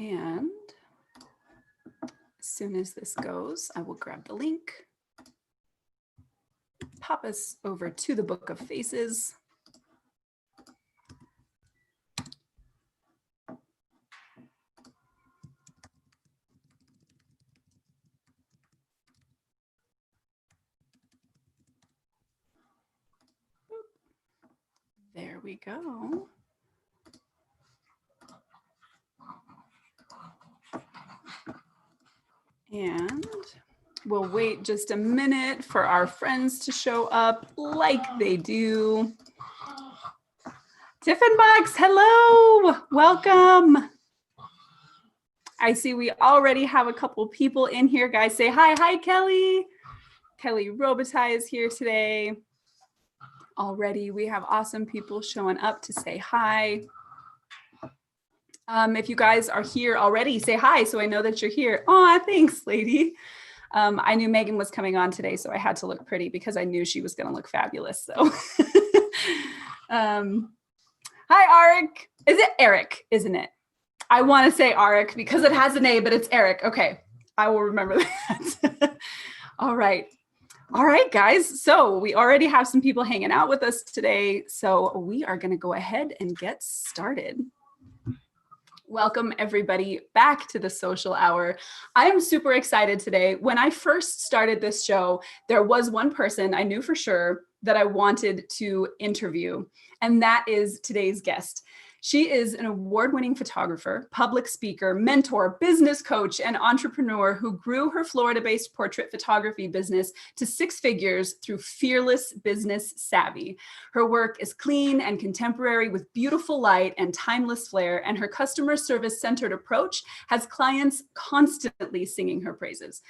And as soon as this goes, I will grab the link, pop us over to the Book of Faces. There we go. And we'll wait just a minute for our friends to show up like they do. Tiffinbox, hello, welcome. I see we already have a couple people in here. Guys, say hi. Hi, Kelly. Kelly Robitaille is here today. Already, we have awesome people showing up to say hi. If you guys are here already, say hi so I know that you're here. Oh, thanks, lady. I knew Megan was coming on today, so I had to look pretty because I knew she was going to look fabulous. So, hi, Arik. Is it Eric? Isn't it? I want to say Arik because it has an A, but it's Eric. Okay, I will remember that. All right. All right, guys. So we already have some people hanging out with us today. So we are going to go ahead and get started. Welcome everybody back to the Social Hour. I am super excited today. When I first started this show, there was one person I knew for sure that I wanted to interview, and that is today's guest. She is an award-winning photographer, public speaker, mentor, business coach, and entrepreneur who grew her Florida-based portrait photography business to six figures through fearless business savvy. Her work is clean and contemporary with beautiful light and timeless flair, and her customer service-centered approach has clients constantly singing her praises.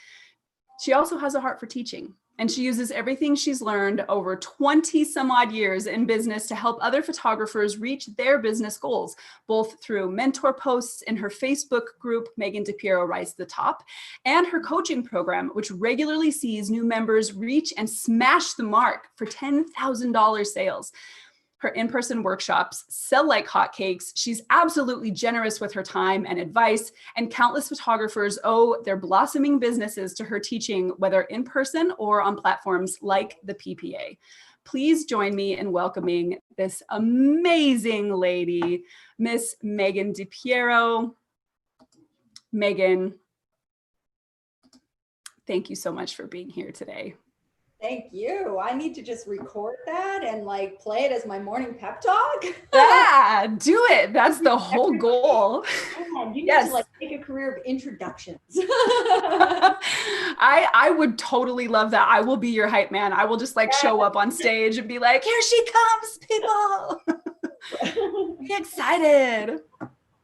She also has a heart for teaching, and she uses everything she's learned over 20 some odd years in business to help other photographers reach their business goals, both through mentor posts in her Facebook group, Megan DiPiero Rise to the Top, and her coaching program, which regularly sees new members reach and smash the mark for $10,000 sales. Her in-person workshops sell like hotcakes. She's absolutely generous with her time and advice, and countless photographers owe their blossoming businesses to her teaching, whether in person or on platforms like the PPA. Please join me in welcoming this amazing lady, Miss Megan DiPiero. Megan, thank you so much for being here today. Thank you. I need to just record that and like play it as my morning pep talk. Yeah, do it. That's the whole goal. Man, you need to like make a career of introductions. I would totally love that. I will be your hype man. I will just like show up on stage and be like, here she comes, people. Be excited.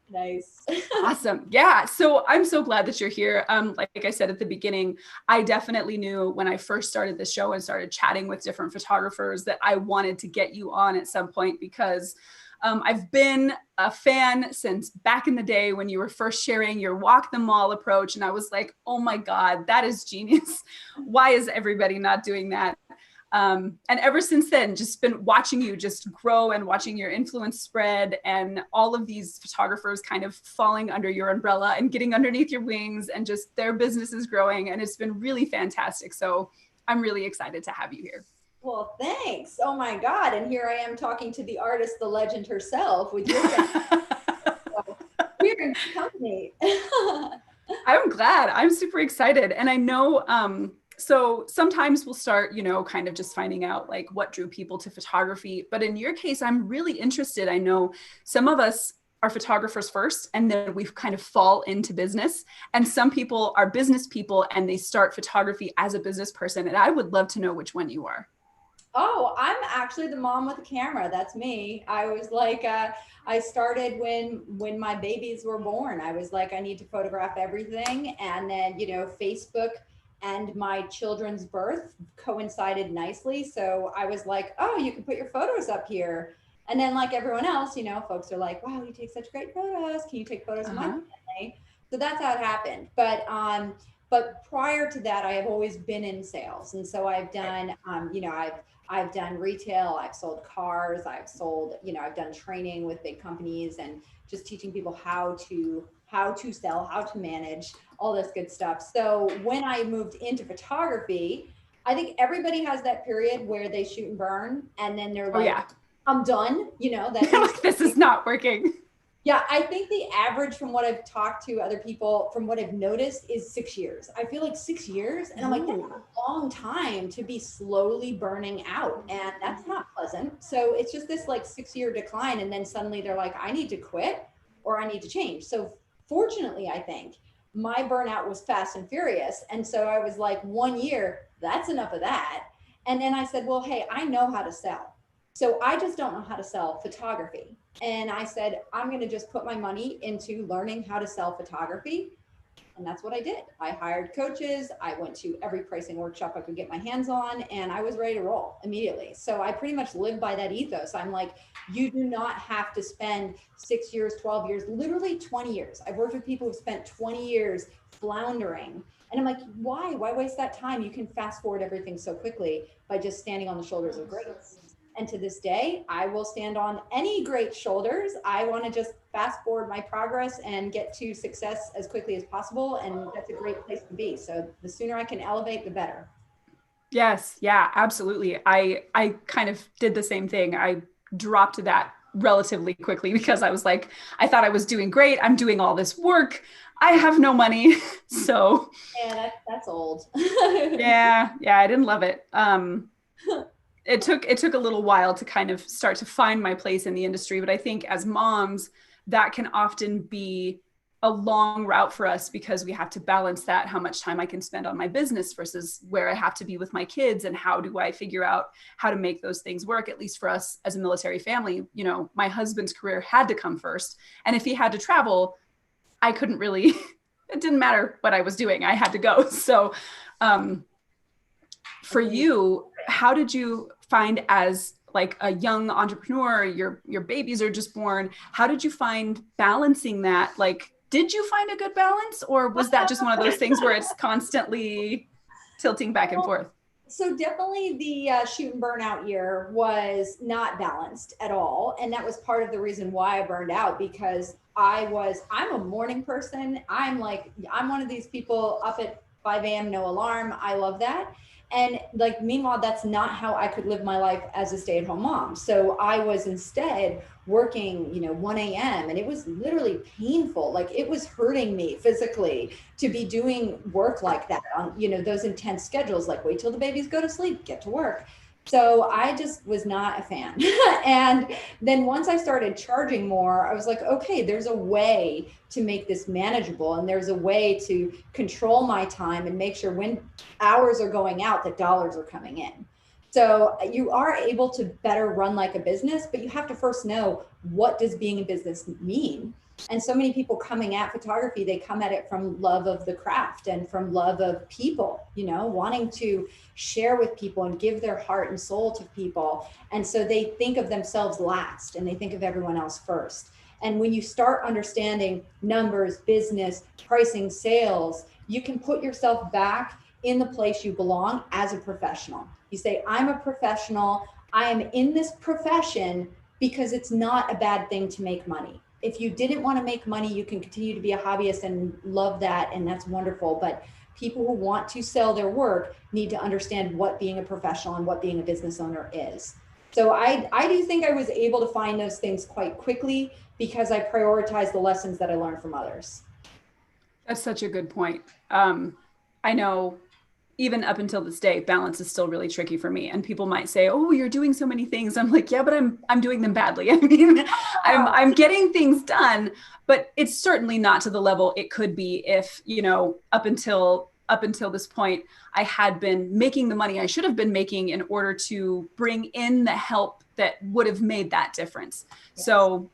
Nice. Awesome. Yeah. So I'm so glad that you're here. Like I said at the beginning, I definitely knew when I first started the show and started chatting with different photographers that I wanted to get you on at some point because I've been a fan since back in the day when you were first sharing your walk the mall approach. And I was like, oh my God, that is genius. Why is everybody not doing that? And ever since then, just been watching you just grow and watching your influence spread and all of these photographers kind of falling under your umbrella and getting underneath your wings and just their business is growing. And it's been really fantastic. So I'm really excited to have you here. Well, thanks. Oh my God. And here I am talking to the artist, the legend herself with your so we're in company. I'm glad. I'm super excited. And I know, so sometimes we'll start, you know, kind of just finding out like what drew people to photography. But in your case, I'm really interested. I know some of us are photographers first, and then we kind of fall into business. And some people are business people and they start photography as a business person. And I would love to know which one you are. Oh, I'm actually the mom with a camera. That's me. I was like, I started when my babies were born. I was like, I need to photograph everything. And then, you know, Facebook and my children's birth coincided nicely. So I was like, oh, you can put your photos up here. And then like everyone else, you know, folks are like, wow, you take such great photos. Can you take photos of my family? So that's how it happened. But prior to that, I have always been in sales. And so I've done, you know, I've done retail, I've sold cars, I've sold, you know, I've done training with big companies and just teaching people how to how to sell, how to manage, all this good stuff. So when I moved into photography, I think everybody has that period where they shoot and burn, and then they're Oh like, yeah. I'm done. You know, that means Like, this is not working. yeah, I think the average from what I've talked to other people, from what I've noticed, is 6 years. I feel like 6 years. And I'm like, that's a long time to be slowly burning out. And that's not pleasant. So it's just this like 6 year decline. And then suddenly they're like, I need to quit or I need to change. So fortunately, I think my burnout was fast and furious. And so I was like, 1 year, that's enough of that. And then I said, well, hey, I know how to sell. So I just don't know how to sell photography. And I said, I'm going to just put my money into learning how to sell photography. And that's what I did. I hired coaches. I went to every pricing workshop I could get my hands on, and I was ready to roll immediately. So I pretty much live by that ethos. I'm like, you do not have to spend 6 years, 12 years, literally 20 years. I've worked with people who've spent 20 years floundering. And I'm like, why? Why waste that time? You can fast forward everything so quickly by just standing on the shoulders of greats. And to this day, I will stand on any great shoulders. I want to just fast forward my progress and get to success as quickly as possible. And that's a great place to be. So the sooner I can elevate, the better. Yes. Yeah, absolutely. I kind of did the same thing. I dropped that relatively quickly because I was like, I thought I was doing great. I'm doing all this work. I have no money. So yeah, that's old. yeah, I didn't love it. It took a little while to kind of start to find my place in the industry, but I think as moms, that can often be a long route for us because we have to balance that, how much time I can spend on my business versus where I have to be with my kids, and how do I figure out how to make those things work. At least for us as a military family, you know, my husband's career had to come first, and if he had to travel, I couldn't really it didn't matter what I was doing, I had to go. So for you, how did you find, as like a young entrepreneur, your babies are just born, how did you find balancing that? Like, did you find a good balance, or was that just one of those things where it's constantly tilting back and forth? So definitely the shoot and burnout year was not balanced at all. And that was part of the reason why I burned out, because I'm a morning person. I'm one of these people up at 5 a.m., no alarm. I love that. And like, meanwhile, that's not how I could live my life as a stay-at-home mom. So I was instead working, 1 a.m. and it was literally painful. Like, it was hurting me physically to be doing work like that on, those intense schedules, like wait till the babies go to sleep, get to work. So I just was not a fan. And then once I started charging more, I was like, okay, there's a way to make this manageable. And there's a way to control my time and make sure when hours are going out, that dollars are coming in. So you are able to better run like a business, but you have to first know, what does being a business mean? And so many people coming at photography, they come at it from love of the craft and from love of people, wanting to share with people and give their heart and soul to people. And so they think of themselves last and they think of everyone else first. And when you start understanding numbers, business, pricing, sales, you can put yourself back in the place you belong as a professional. You say, I'm a professional. I am in this profession because it's not a bad thing to make money. If you didn't want to make money, you can continue to be a hobbyist and love that, and that's wonderful. But people who want to sell their work need to understand what being a professional and what being a business owner is. So I do think I was able to find those things quite quickly because I prioritized the lessons that I learned from others. That's such a good point. I know even up until this day, balance is still really tricky for me. And people might say, "Oh, you're doing so many things." I'm like, "Yeah, but I'm doing them badly." I mean, I'm getting things done, but it's certainly not to the level it could be if, up until this point, I had been making the money I should have been making in order to bring in the help that would have made that difference. Yes. So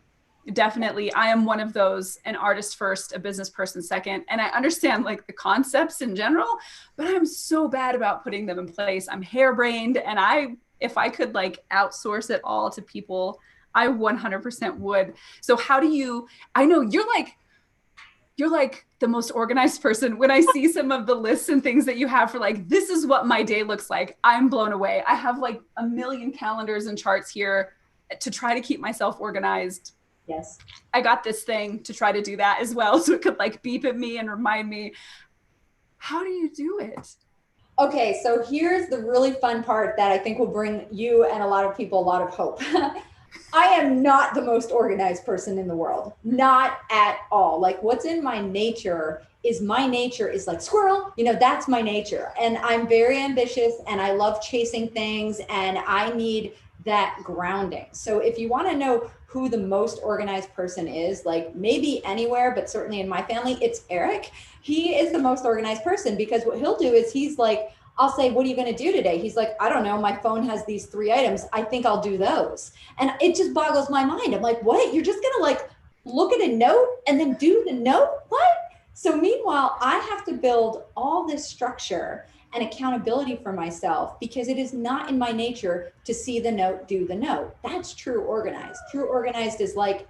definitely, I am one of those, an artist first, a business person second. And I understand like the concepts in general, but I'm so bad about putting them in place. I'm harebrained, and if I could like outsource it all to people, I 100% would. So how do you, I know you're like the most organized person. When I see some of the lists and things that you have for like, this is what my day looks like, I'm blown away. I have like a million calendars and charts here to try to keep myself organized. Yes. I got this thing to try to do that as well. So it could like beep at me and remind me. How do you do it? Okay, so here's the really fun part that I think will bring you and a lot of people a lot of hope. I am not the most organized person in the world, not at all. Like what's in my nature is like squirrel, that's my nature. And I'm very ambitious and I love chasing things and I need that grounding. So if you want to know who the most organized person is, like maybe anywhere, but certainly in my family, it's Eric. He is the most organized person because what he'll do is he's like, I'll say, what are you going to do today? He's like, I don't know. My phone has these 3 items. I think I'll do those. And it just boggles my mind. I'm like, what? You're just going to like look at a note and then do the note? What? So meanwhile, I have to build all this structure and accountability for myself because it is not in my nature to see the note, do the note. That's true organized. True organized is like,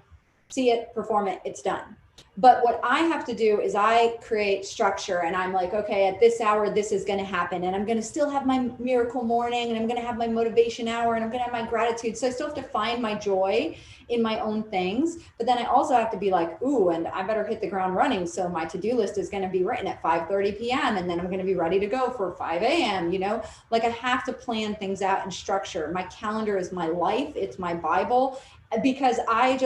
see it, perform it, it's done. But what I have to do is I create structure and I'm like, okay, at this hour, this is going to happen. And I'm going to still have my miracle morning and I'm going to have my motivation hour and I'm going to have my gratitude. So I still have to find my joy in my own things. But then I also have to be like, ooh, and I better hit the ground running. So my to-do list is going to be written at 5:30 p.m. And then I'm going to be ready to go for 5 a.m. Like I have to plan things out and structure. My calendar is my life. It's my Bible because I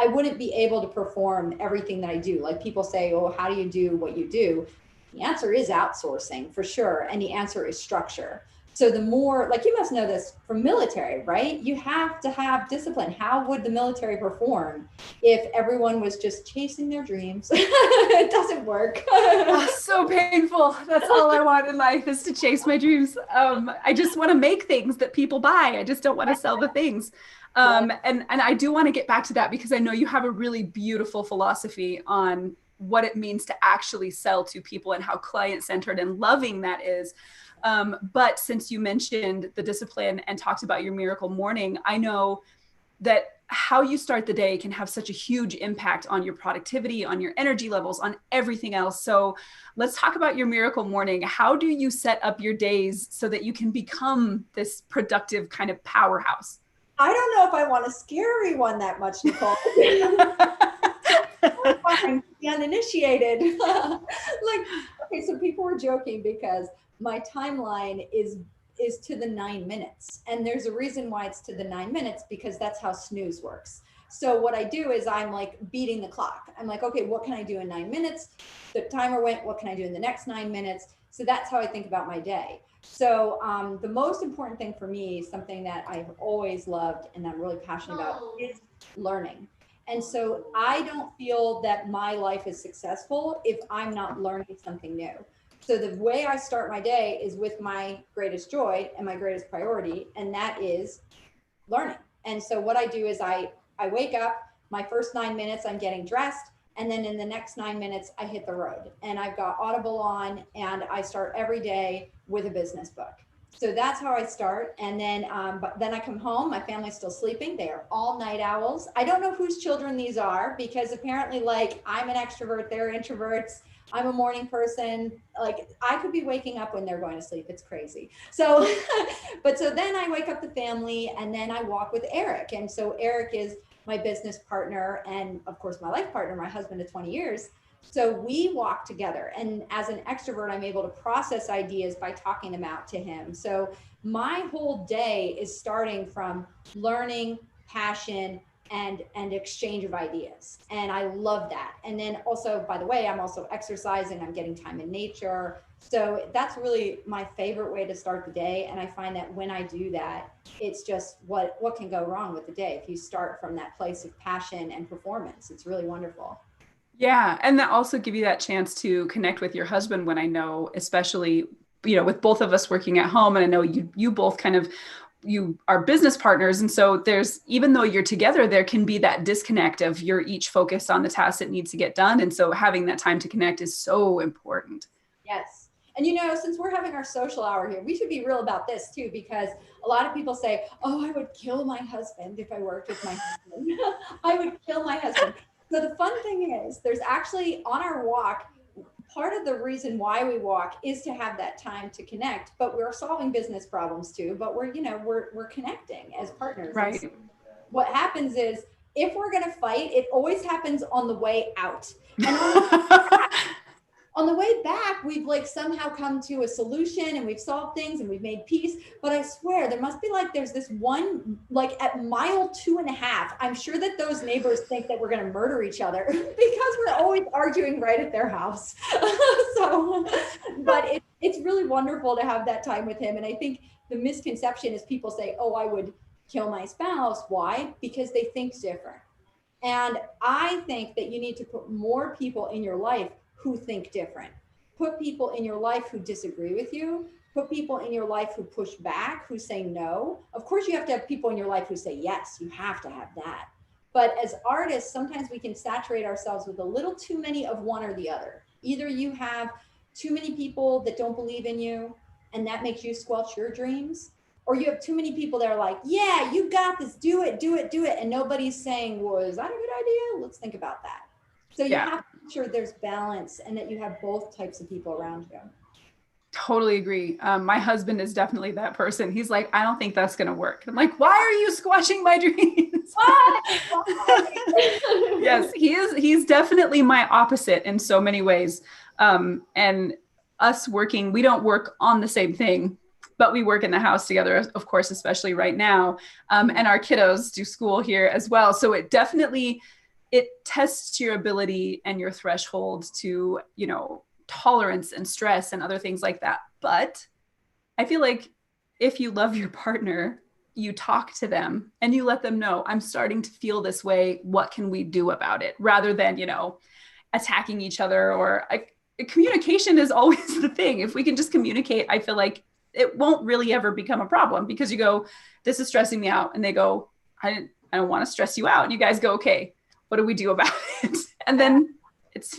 wouldn't be able to perform everything that I do. Like people say, oh, how do you do what you do? The answer is outsourcing for sure. And the answer is structure. So the more, like you must know this from military, right? You have to have discipline. How would the military perform if everyone was just chasing their dreams? It doesn't work. Oh, so painful. That's all I want in life is to chase my dreams. I just want to make things that people buy. I just don't want to sell the things. And I do want to get back to that because I know you have a really beautiful philosophy on what it means to actually sell to people and how client-centered and loving that is. But since you mentioned the discipline and talked about your miracle morning, I know that how you start the day can have such a huge impact on your productivity, on your energy levels, on everything else. So let's talk about your miracle morning. How do you set up your days so that you can become this productive kind of powerhouse? I don't know if I want to scare everyone that much, Nicole. The uninitiated. Like, okay, so people were joking because my timeline is to the 9 minutes. And there's a reason why it's to the 9 minutes because that's how snooze works. So what I do is I'm like beating the clock. I'm like, okay, what can I do in 9 minutes? The timer went, what can I do in the next 9 minutes? So that's how I think about my day. So the most important thing for me, something that I've always loved and I'm really passionate about is learning. And so I don't feel that my life is successful if I'm not learning something new. So the way I start my day is with my greatest joy and my greatest priority, and that is learning. And so what I do is I wake up, my first 9 minutes, I'm getting dressed. And then in the next 9 minutes, I hit the road and I've got Audible on and I start every day with a business book. So that's how I start. And then, but then I come home, my family's still sleeping. They are all night owls. I don't know whose children these are because apparently like I'm an extrovert, they're introverts. I'm a morning person. Like I could be waking up when they're going to sleep. It's crazy. So, so then I wake up the family and then I walk with Eric. And so Eric is my business partner and of course my life partner, my husband of 20 years. So we walk together and as an extrovert, I'm able to process ideas by talking them out to him. So my whole day is starting from learning, passion, and exchange of ideas. And I love that. And then also, by the way, I'm also exercising, I'm getting time in nature. So that's really my favorite way to start the day. And I find that when I do that, it's just what can go wrong with the day if you start from that place of passion and performance. It's really wonderful. Yeah. And that also give you that chance to connect with your husband when I know, especially, with both of us working at home, and I know you both kind of, you are business partners. And so there's, even though you're together, there can be that disconnect of you're each focused on the task that needs to get done. And so having that time to connect is so important. Yes. And since we're having our social hour here, we should be real about this too, because a lot of people say, oh, I would kill my husband if I worked with my husband. I would kill my husband. So the fun thing is there's actually on our walk, part of the reason why we walk is to have that time to connect, but we're solving business problems too, but we're connecting as partners. Right. What happens is if we're going to fight, it always happens on the way out. And on the way back, we've like somehow come to a solution and we've solved things and we've made peace. But I swear there must be like, there's this one, like at mile 2.5, I'm sure that those neighbors think that we're going to murder each other because we're always arguing right at their house. So, but it's really wonderful to have that time with him. And I think the misconception is people say, oh, I would kill my spouse. Why? Because they think different. And I think that you need to put more people in your life who think different. Put people in your life who disagree with you. Put people in your life who push back, who say no. Of course, you have to have people in your life who say yes. You have to have that. But as artists, sometimes we can saturate ourselves with a little too many of one or the other. Either you have too many people that don't believe in you, and that makes you squelch your dreams, or you have too many people that are like, yeah, you got this, do it, do it, do it. And nobody's saying, well, is that a good idea? Let's think about that. So you have to make sure there's balance and that you have both types of people around you. Totally agree. My husband is definitely that person. He's like, I don't think that's going to work. I'm like, why are you squashing my dreams? Yes, he's definitely my opposite in so many ways. And us working, we don't work on the same thing, but we work in the house together, of course, especially right now. And our kiddos do school here as well. So it definitely, it tests your ability and your threshold to, you know, tolerance and stress and other things like that. But I feel like if you love your partner, you talk to them and you let them know, I'm starting to feel this way. What can we do about it? Rather than, you know, attacking each other, or communication is always the thing. If we can just communicate, I feel like it won't really ever become a problem, because you go, this is stressing me out. And they go, I don't want to stress you out. And you guys go, okay, what do we do about it? And then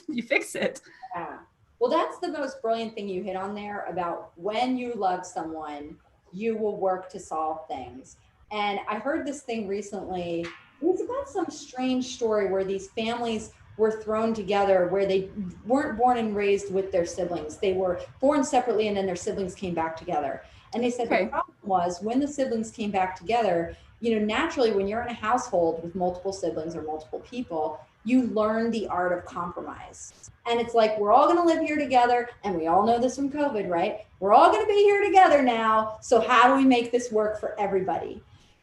you fix it. Yeah. Well, that's the most brilliant thing you hit on there about when you love someone, you will work to solve things. And I heard this thing recently. It was about some strange story where these families were thrown together, where they weren't born and raised with their siblings. They were born separately and then their siblings came back together. And they said the problem was when the siblings came back together, you know, naturally when you're in a household with multiple siblings or multiple people, you learn the art of compromise. And it's like, we're all going to live here together. And we all know this from COVID, right? We're all going to be here together now. So how do we make this work for everybody?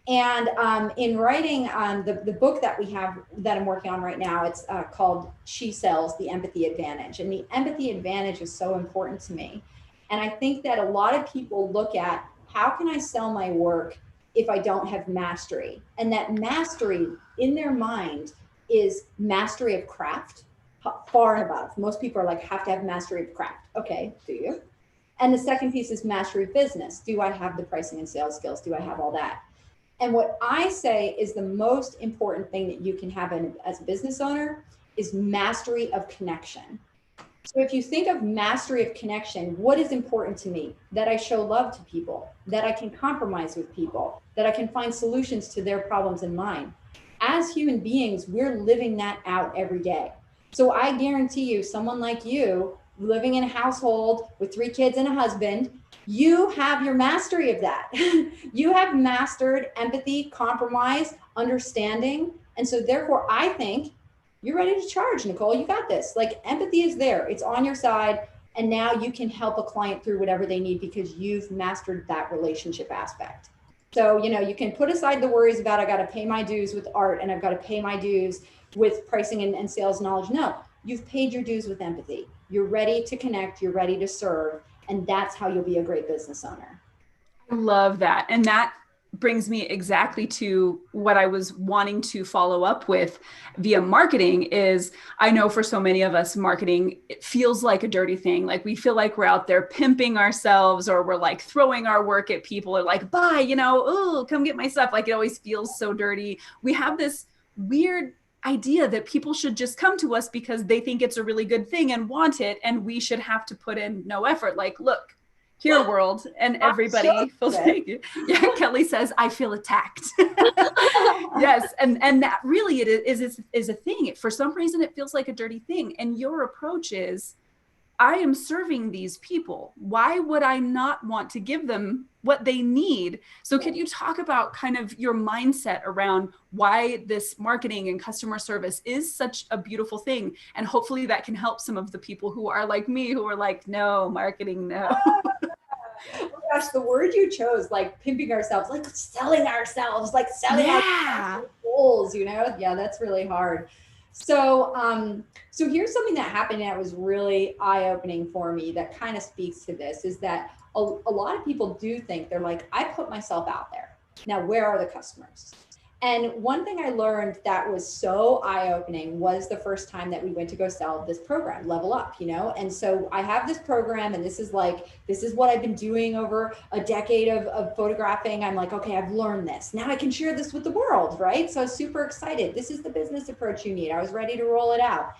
And in writing the book that we have, that I'm working on right now, it's called She Sells, The Empathy Advantage. And the empathy advantage is so important to me. And I think that a lot of people look at, how can I sell my work if I don't have mastery? And that mastery in their mind is mastery of craft, far and above. Most people are like, have to have mastery of craft. Okay, do you? And the second piece is mastery of business. Do I have the pricing and sales skills? Do I have all that? And what I say is the most important thing that you can have as a business owner is mastery of connection. So if you think of mastery of connection, what is important to me? That I show love to people, that I can compromise with people, that I can find solutions to their problems and mine. As human beings, we're living that out every day. So I guarantee you, someone like you, living in a household with 3 kids and a husband, you have your mastery of that. You have mastered empathy, compromise, understanding. And so therefore, I think you're ready to charge, Nicole. You got this. Like, empathy is there. It's on your side. And now you can help a client through whatever they need because you've mastered that relationship aspect. So, you know, you can put aside the worries about, I got to pay my dues with art and I've got to pay my dues with pricing and sales knowledge. No, you've paid your dues with empathy. You're ready to connect. You're ready to serve. And that's how you'll be a great business owner. I love that. And that brings me exactly to what I was wanting to follow up with via marketing is, I know for so many of us, marketing, it feels like a dirty thing. Like we feel like we're out there pimping ourselves, or we're like throwing our work at people, or like, buy, you know, oh, come get my stuff. Like it always feels so dirty. We have this weird idea that people should just come to us because they think it's a really good thing and want it. And we should have to put in no effort. Like, look, here world, and everybody feels like, yeah, Kelly says, I feel attacked. Yes. And that really it is a thing. For some reason, it feels like a dirty thing. And your approach is, I am serving these people. Why would I not want to give them what they need? So could you talk about kind of your mindset around why this marketing and customer service is such a beautiful thing? And hopefully that can help some of the people who are like me, who are like, no, marketing, no. Oh gosh, the word you chose, like pimping ourselves, like selling ourselves, like selling our goals, you know? Yeah, that's really hard. So here's something that happened that was really eye-opening for me that kind of speaks to this, is that a lot of people do think, they're like, I put myself out there. Now, where are the customers? And one thing I learned that was so eye-opening was the first time that we went to go sell this program, Level Up, you know? And so I have this program, and this is what I've been doing over a decade of photographing. I'm like, okay, I've learned this. Now I can share this with the world, right? So I was super excited. This is the business approach you need. I was ready to roll it out.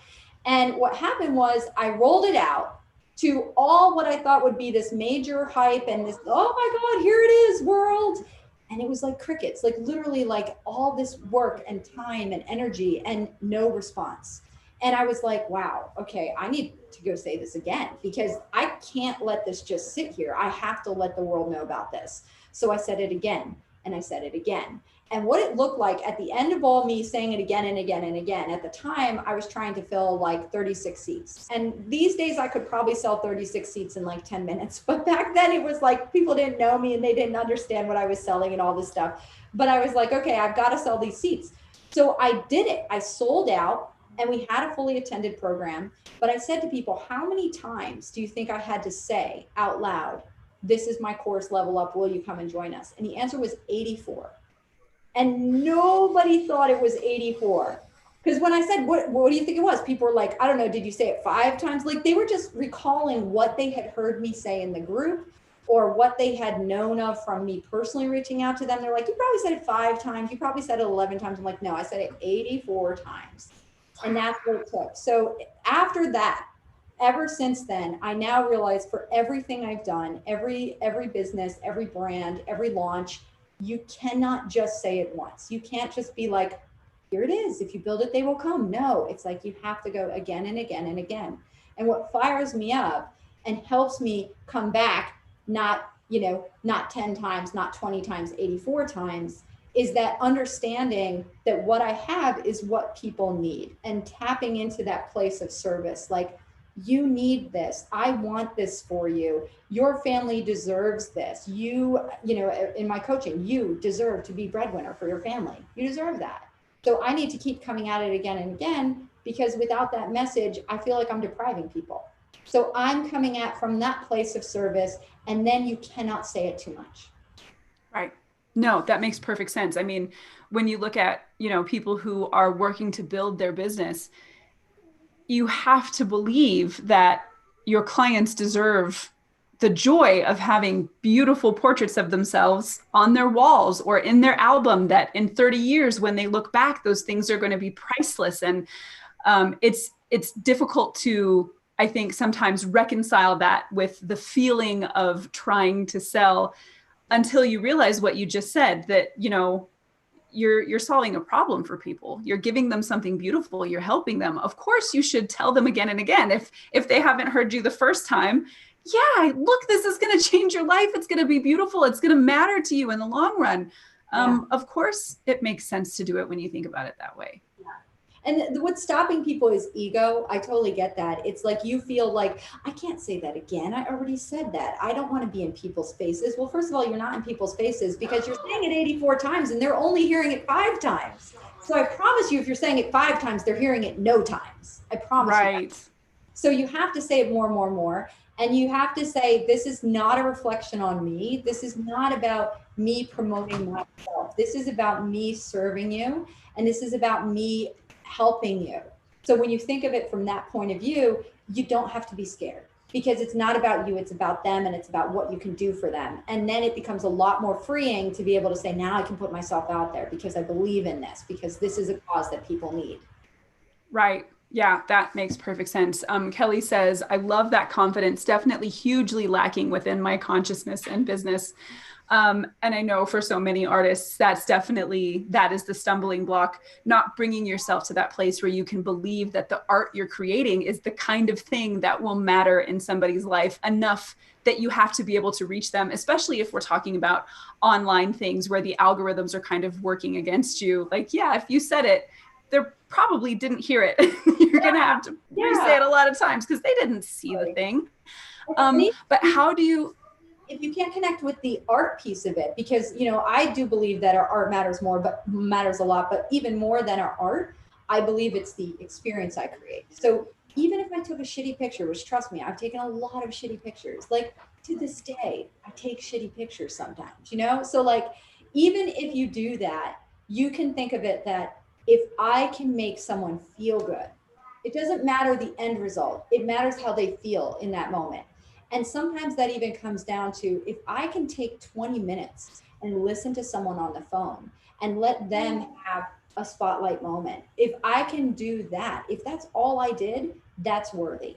And what happened was I rolled it out to all what I thought would be this major hype and this, oh my God, here it is, world. And it was like crickets, like literally like all this work and time and energy and no response. And I was like, wow, okay, I need to go say this again, because I can't let this just sit here. I have to let the world know about this. So I said it again, and I said it again. And what it looked like at the end of all me saying it again and again and again, at the time, I was trying to fill like 36 seats. And these days I could probably sell 36 seats in like 10 minutes. But back then it was like people didn't know me and they didn't understand what I was selling and all this stuff. But I was like, okay, I've got to sell these seats. So I did it. I sold out, and we had a fully attended program. But I said to people, how many times do you think I had to say out loud, this is my course, Level Up, will you come and join us? And the answer was 84. And nobody thought it was 84. Because when I said, what do you think it was? People were like, I don't know, did you say it 5 times? Like they were just recalling what they had heard me say in the group or what they had known of from me personally reaching out to them. They're like, you probably said it 5 times. You probably said it 11 times. I'm like, no, I said it 84 times. And that's what it took. So after that, ever since then, I now realize for everything I've done, every business, every brand, every launch, you cannot just say it once. You can't just be like, here it is. If you build it, they will come. No, it's like you have to go again and again and again. And what fires me up and helps me come back, not 10 times, not 20 times, 84 times, is that understanding that what I have is what people need, and tapping into that place of service. Like, you need this. I want this for you. Your family deserves this. You know, in my coaching, you deserve to be breadwinner for your family. You deserve that. So I need to keep coming at it again and again, because without that message, I feel like I'm depriving people. So I'm coming at from that place of service, and then you cannot say it too much. Right. No, that makes perfect sense. I mean, when you look at, people who are working to build their business, you have to believe that your clients deserve the joy of having beautiful portraits of themselves on their walls or in their album, that in 30 years, when they look back, those things are going to be priceless. And it's difficult to, I think, sometimes reconcile that with the feeling of trying to sell, until you realize what you just said, that, you're solving a problem for people. You're giving them something beautiful. You're helping them. Of course, you should tell them again and again. If they haven't heard you the first time, yeah, look, this is going to change your life. It's going to be beautiful. It's going to matter to you in the long run. Of course, it makes sense to do it when you think about it that way. And what's stopping people is ego. I totally get that. It's like you feel like, I can't say that again. I already said that. I don't want to be in people's faces. Well, first of all, you're not in people's faces because you're saying it 84 times and they're only hearing it 5 times. So I promise you, if you're saying it 5 times, they're hearing it no times. I promise you. Right. So you have to say it more and more and more. And you have to say, this is not a reflection on me. This is not about me promoting myself. This is about me serving you. And this is about me helping you. So when you think of it from that point of view, you don't have to be scared, because it's not about you, it's about them, and it's about what you can do for them. And then it becomes a lot more freeing to be able to say, now I can put myself out there because I believe in this, because this is a cause that people need. Right. Yeah, that makes perfect sense. Kelly says, I love that confidence, definitely hugely lacking within my consciousness and business. And I know for so many artists, that is the stumbling block, not bringing yourself to that place where you can believe that the art you're creating is the kind of thing that will matter in somebody's life enough that you have to be able to reach them, especially if we're talking about online things where the algorithms are kind of working against you. Like, yeah, if you said it, they probably didn't hear it. You're going to have to re-say it a lot of times because they didn't see the thing. But how do you, if you can't connect with the art piece of it, because, you know, I do believe that our art matters more, but matters a lot, but even more than our art, I believe it's the experience I create. So even if I took a shitty picture, which trust me, I've taken a lot of shitty pictures, like to this day, I take shitty pictures sometimes, you know? So like, even if you do that, you can think of it that if I can make someone feel good, it doesn't matter the end result. It matters how they feel in that moment. And sometimes that even comes down to if I can take 20 minutes and listen to someone on the phone and let them have a spotlight moment. If I can do that, if that's all I did, that's worthy.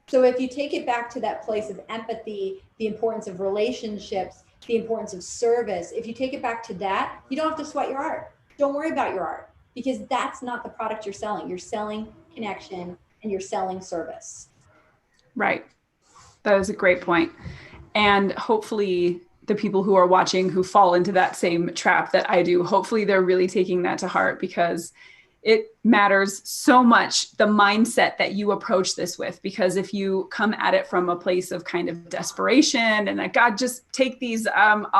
So if you take it back to that place of empathy, the importance of relationships, the importance of service, if you take it back to that, you don't have to sweat your art. Don't worry about your art because that's not the product you're selling. You're selling connection and you're selling service. right. That is a great point. And hopefully the people who are watching who fall into that same trap that I do, hopefully they're really taking that to heart because it matters so much the mindset that you approach this with. Because if you come at it from a place of kind of desperation and like, God, just take these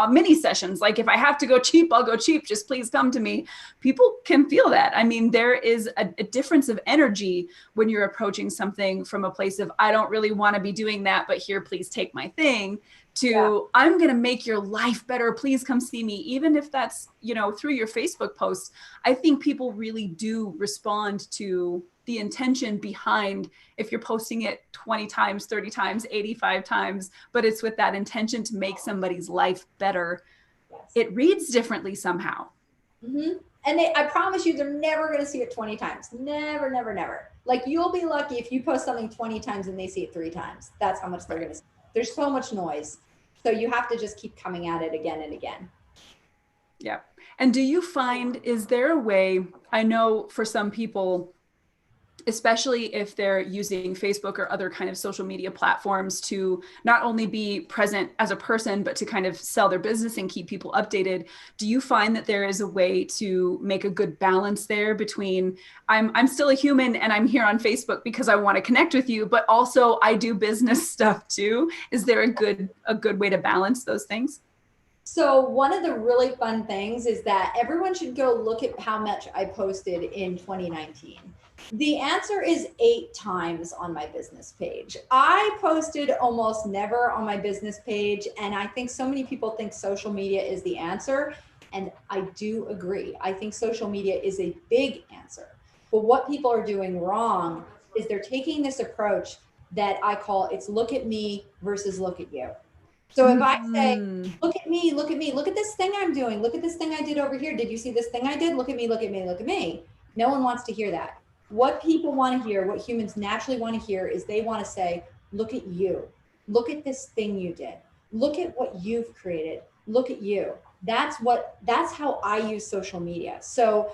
mini sessions. Like if I have to go cheap, I'll go cheap. Just please come to me. People can feel that. I mean, there is a difference of energy when you're approaching something from a place of, I don't really want to be doing that, but here, please take my thing. To I'm going to make your life better. Please come see me. Even if that's, you know, through your Facebook posts, I think people really do respond to the intention behind if you're posting it 20 times, 30 times, 85 times, but it's with that intention to make somebody's life better. Yes. It reads differently somehow. Mm-hmm. And I promise you, they're never going to see it 20 times. Never, never, never. Like you'll be lucky if you post something 20 times and they see it 3 times. That's how much they're going to see. There's so much noise. So you have to just keep coming at it again and again. Yeah. And do you find, is there a way, I know for some people, especially if they're using Facebook or other kind of social media platforms to not only be present as a person, but to kind of sell their business and keep people updated. Do you find that there is a way to make a good balance there between I'm still a human and I'm here on Facebook because I want to connect with you, but also I do business stuff too? Is there a good way to balance those things? So one of the really fun things is that everyone should go look at how much I posted in 2019. The answer is 8 times on my business page. I posted almost never on my business page. And I think so many people think social media is the answer. And I do agree. I think social media is a big answer. But what people are doing wrong is they're taking this approach that I call it's look at me versus look at you. So if I say, look at me, look at me, look at this thing I'm doing, look at this thing I did over here. Did you see this thing I did? Look at me, look at me, look at me. No one wants to hear that. What people want to hear, what humans naturally want to hear is they want to say, look at you. Look at this thing you did. Look at what you've created. Look at you. That's how I use social media. So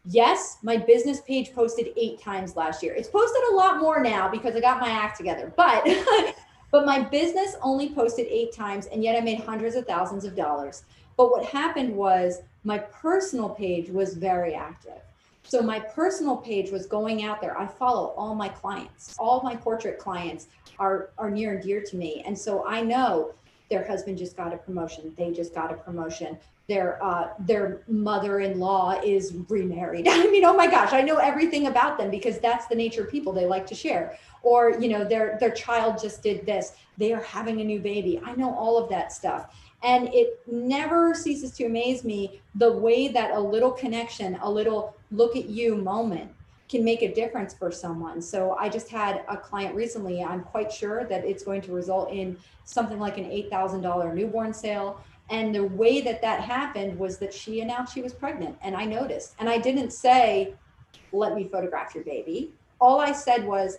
yes, my business page posted 8 times last year. It's posted a lot more now because I got my act together, but my business only posted 8 times and yet I made hundreds of thousands of dollars. But what happened was my personal page was very active. So my personal page was going out there. I follow all my clients. All my portrait clients are near and dear to me. And so I know their husband just got a promotion. They just got a promotion. Their mother-in-law is remarried. I mean, oh my gosh, I know everything about them because that's the nature of people. They like to share. Or, you know, their child just did this. They are having a new baby. I know all of that stuff. And it never ceases to amaze me the way that a little connection, a little look at you moment can make a difference for someone. So I just had a client recently. I'm quite sure that it's going to result in something like an $8,000 newborn sale. And the way that happened was that she announced she was pregnant and I noticed. And I didn't say, let me photograph your baby. All I said was,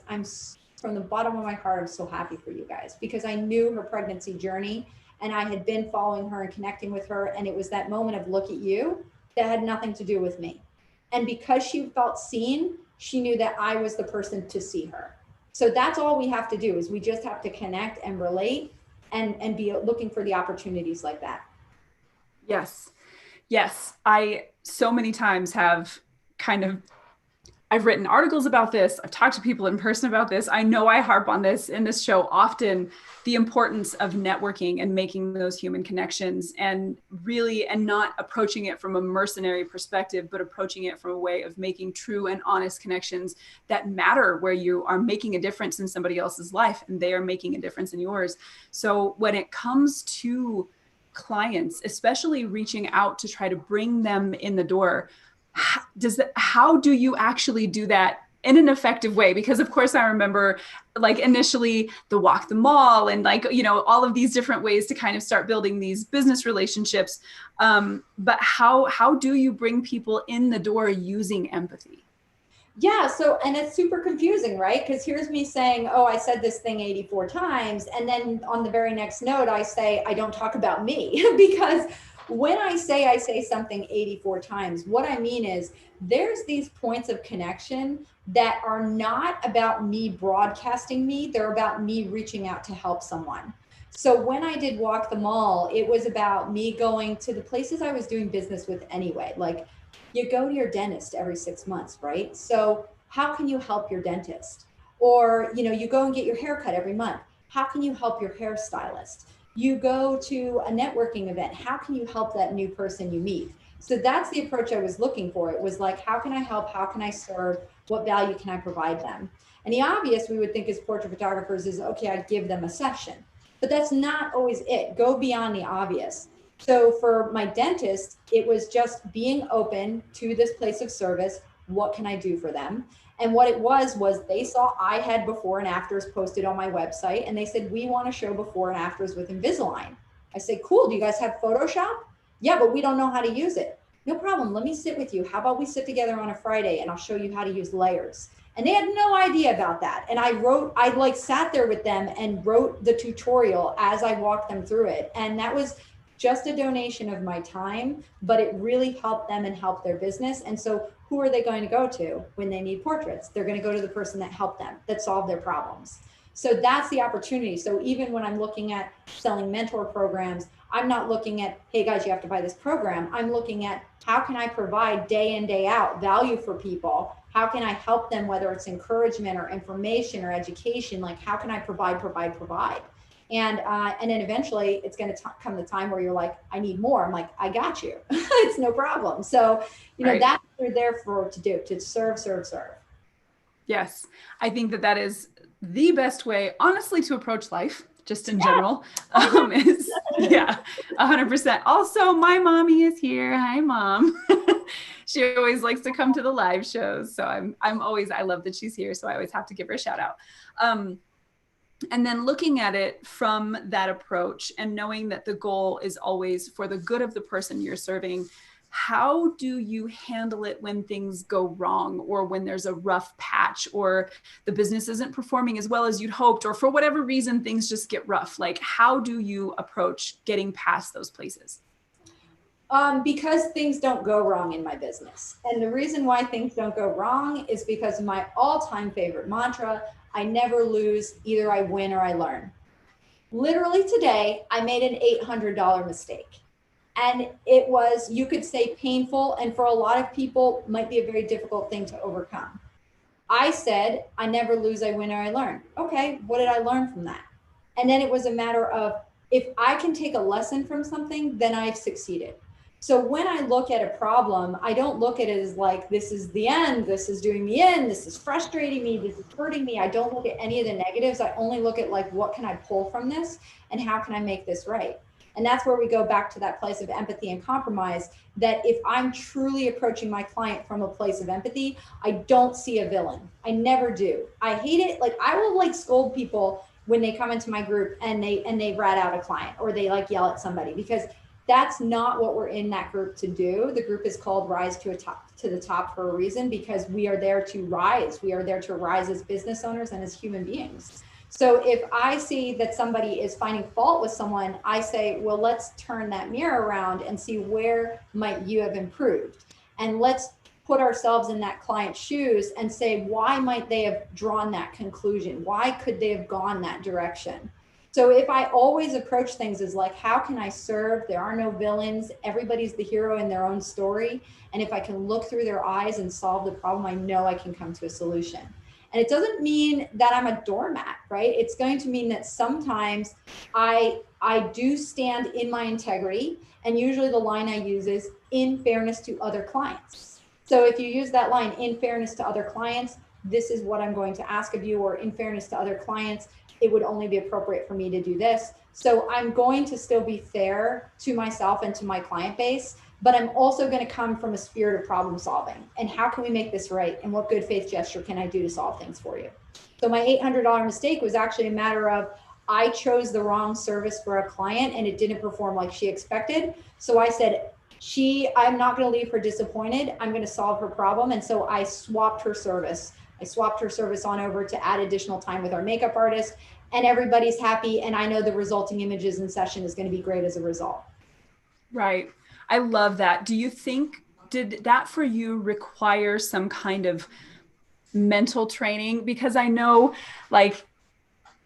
from the bottom of my heart, I'm so happy for you guys because I knew her pregnancy journey and I had been following her and connecting with her. And it was that moment of look at you that had nothing to do with me. And because she felt seen, she knew that I was the person to see her. So that's all we have to do is we just have to connect and relate and be looking for the opportunities like that. Yes. Yes. I so many times have kind of I've written articles about this. I've talked to people in person about this. I know I harp on this in this show often, the importance of networking and making those human connections and really, and not approaching it from a mercenary perspective, but approaching it from a way of making true and honest connections that matter, where you are making a difference in somebody else's life and they are making a difference in yours. So when it comes to clients, especially reaching out to try to bring them in the door, how do you actually do that in an effective way? Because of course I remember like initially the walk the mall and like, you know, all of these different ways to kind of start building these business relationships. But how do you bring people in the door using empathy? Yeah. So, and it's super confusing, right? Because here's me saying, oh, I said this thing 84 times. And then on the very next note, I say, I don't talk about me. Because when I say something 84 times, what I mean is there's these points of connection that are not about me broadcasting me. They're about me reaching out to help someone. So when I did Walk the Mall, it was about me going to the places I was doing business with anyway. Like, you go to your dentist every 6 months, right? So how can you help your dentist? Or, you know, you go and get your hair cut every month. How can you help your hairstylist? You go to a networking event. How can you help that new person you meet? So that's the approach I was looking for. It was like, how can I help? How can I serve? What value can I provide them? And the obvious we would think as portrait photographers is, okay, I give them a session, but that's not always it. Go beyond the obvious. So for my dentist, it was just being open to this place of service. What can I do for them? And what it was they saw I had before and afters posted on my website, and they said, we want to show before and afters with Invisalign. I say, cool. Do you guys have Photoshop? Yeah, but we don't know how to use it. No problem. Let me sit with you. How about we sit together on a Friday and I'll show you how to use layers. And they had no idea about that. And I like sat there with them and wrote the tutorial as I walked them through it. And that was just a donation of my time, but it really helped them and helped their business. And so who are they going to go to when they need portraits? They're going to go to the person that helped them, that solved their problems. So that's the opportunity. So even when I'm looking at selling mentor programs, I'm not looking at, hey guys, you have to buy this program. I'm looking at how can I provide day in, day out value for people? How can I help them, whether it's encouragement or information or education? Like how can I provide? And then eventually it's going to come the time where you're like, I need more. I'm like, I got you. It's no problem. So, you know, that's what we're there for, to do, to serve. Yes. I think that is the best way, honestly, to approach life, just in general, is 100%. Also, my mommy is here. Hi, Mom. She always likes to come to the live shows. So I love that she's here. So I always have to give her a shout out. And then looking at it from that approach and knowing that the goal is always for the good of the person you're serving, how do you handle it when things go wrong or when there's a rough patch or the business isn't performing as well as you'd hoped, or for whatever reason, things just get rough? Like, how do you approach getting past those places? Because things don't go wrong in my business. And the reason why things don't go wrong is because of my all-time favorite mantra, I never lose, either I win or I learn. Literally today, I made an $800 mistake. And it was, you could say painful, and for a lot of people might be a very difficult thing to overcome. I said, I never lose, I win or I learn. Okay, what did I learn from that? And then it was a matter of, if I can take a lesson from something, then I've succeeded. So when I look at a problem, I don't look at it as like, this is the end, this is doing me in, this is frustrating me, this is hurting me. I don't look at any of the negatives. I only look at like, what can I pull from this and how can I make this right? And that's where we go back to that place of empathy and compromise, that if I'm truly approaching my client from a place of empathy, I don't see a villain. I never do. I hate it. Like I will like scold people when they come into my group and they rat out a client or they like yell at somebody, because that's not what we're in that group to do. The group is called Rise to the Top for a reason, because we are there to rise. We are there to rise as business owners and as human beings. So if I see that somebody is finding fault with someone, I say, well, let's turn that mirror around and see where might you have improved. And let's put ourselves in that client's shoes and say, why might they have drawn that conclusion? Why could they have gone that direction? So if I always approach things as like, how can I serve? There are no villains. Everybody's the hero in their own story. And if I can look through their eyes and solve the problem, I know I can come to a solution. And it doesn't mean that I'm a doormat, right? It's going to mean that sometimes I do stand in my integrity. And usually the line I use is in fairness to other clients. So if you use that line, in fairness to other clients, this is what I'm going to ask of you, or in fairness to other clients, it would only be appropriate for me to do this. So I'm going to still be fair to myself and to my client base, but I'm also going to come from a spirit of problem solving. And how can we make this right? And what good faith gesture can I do to solve things for you? So my $800 mistake was actually a matter of, I chose the wrong service for a client and it didn't perform like she expected. So I said, I'm not going to leave her disappointed. I'm going to solve her problem. And so I swapped her service. I swapped her service on over to add additional time with our makeup artist, and everybody's happy. And I know the resulting images and session is going to be great as a result. Right. I love that. Do you think, did that for you require some kind of mental training? Because I know, like,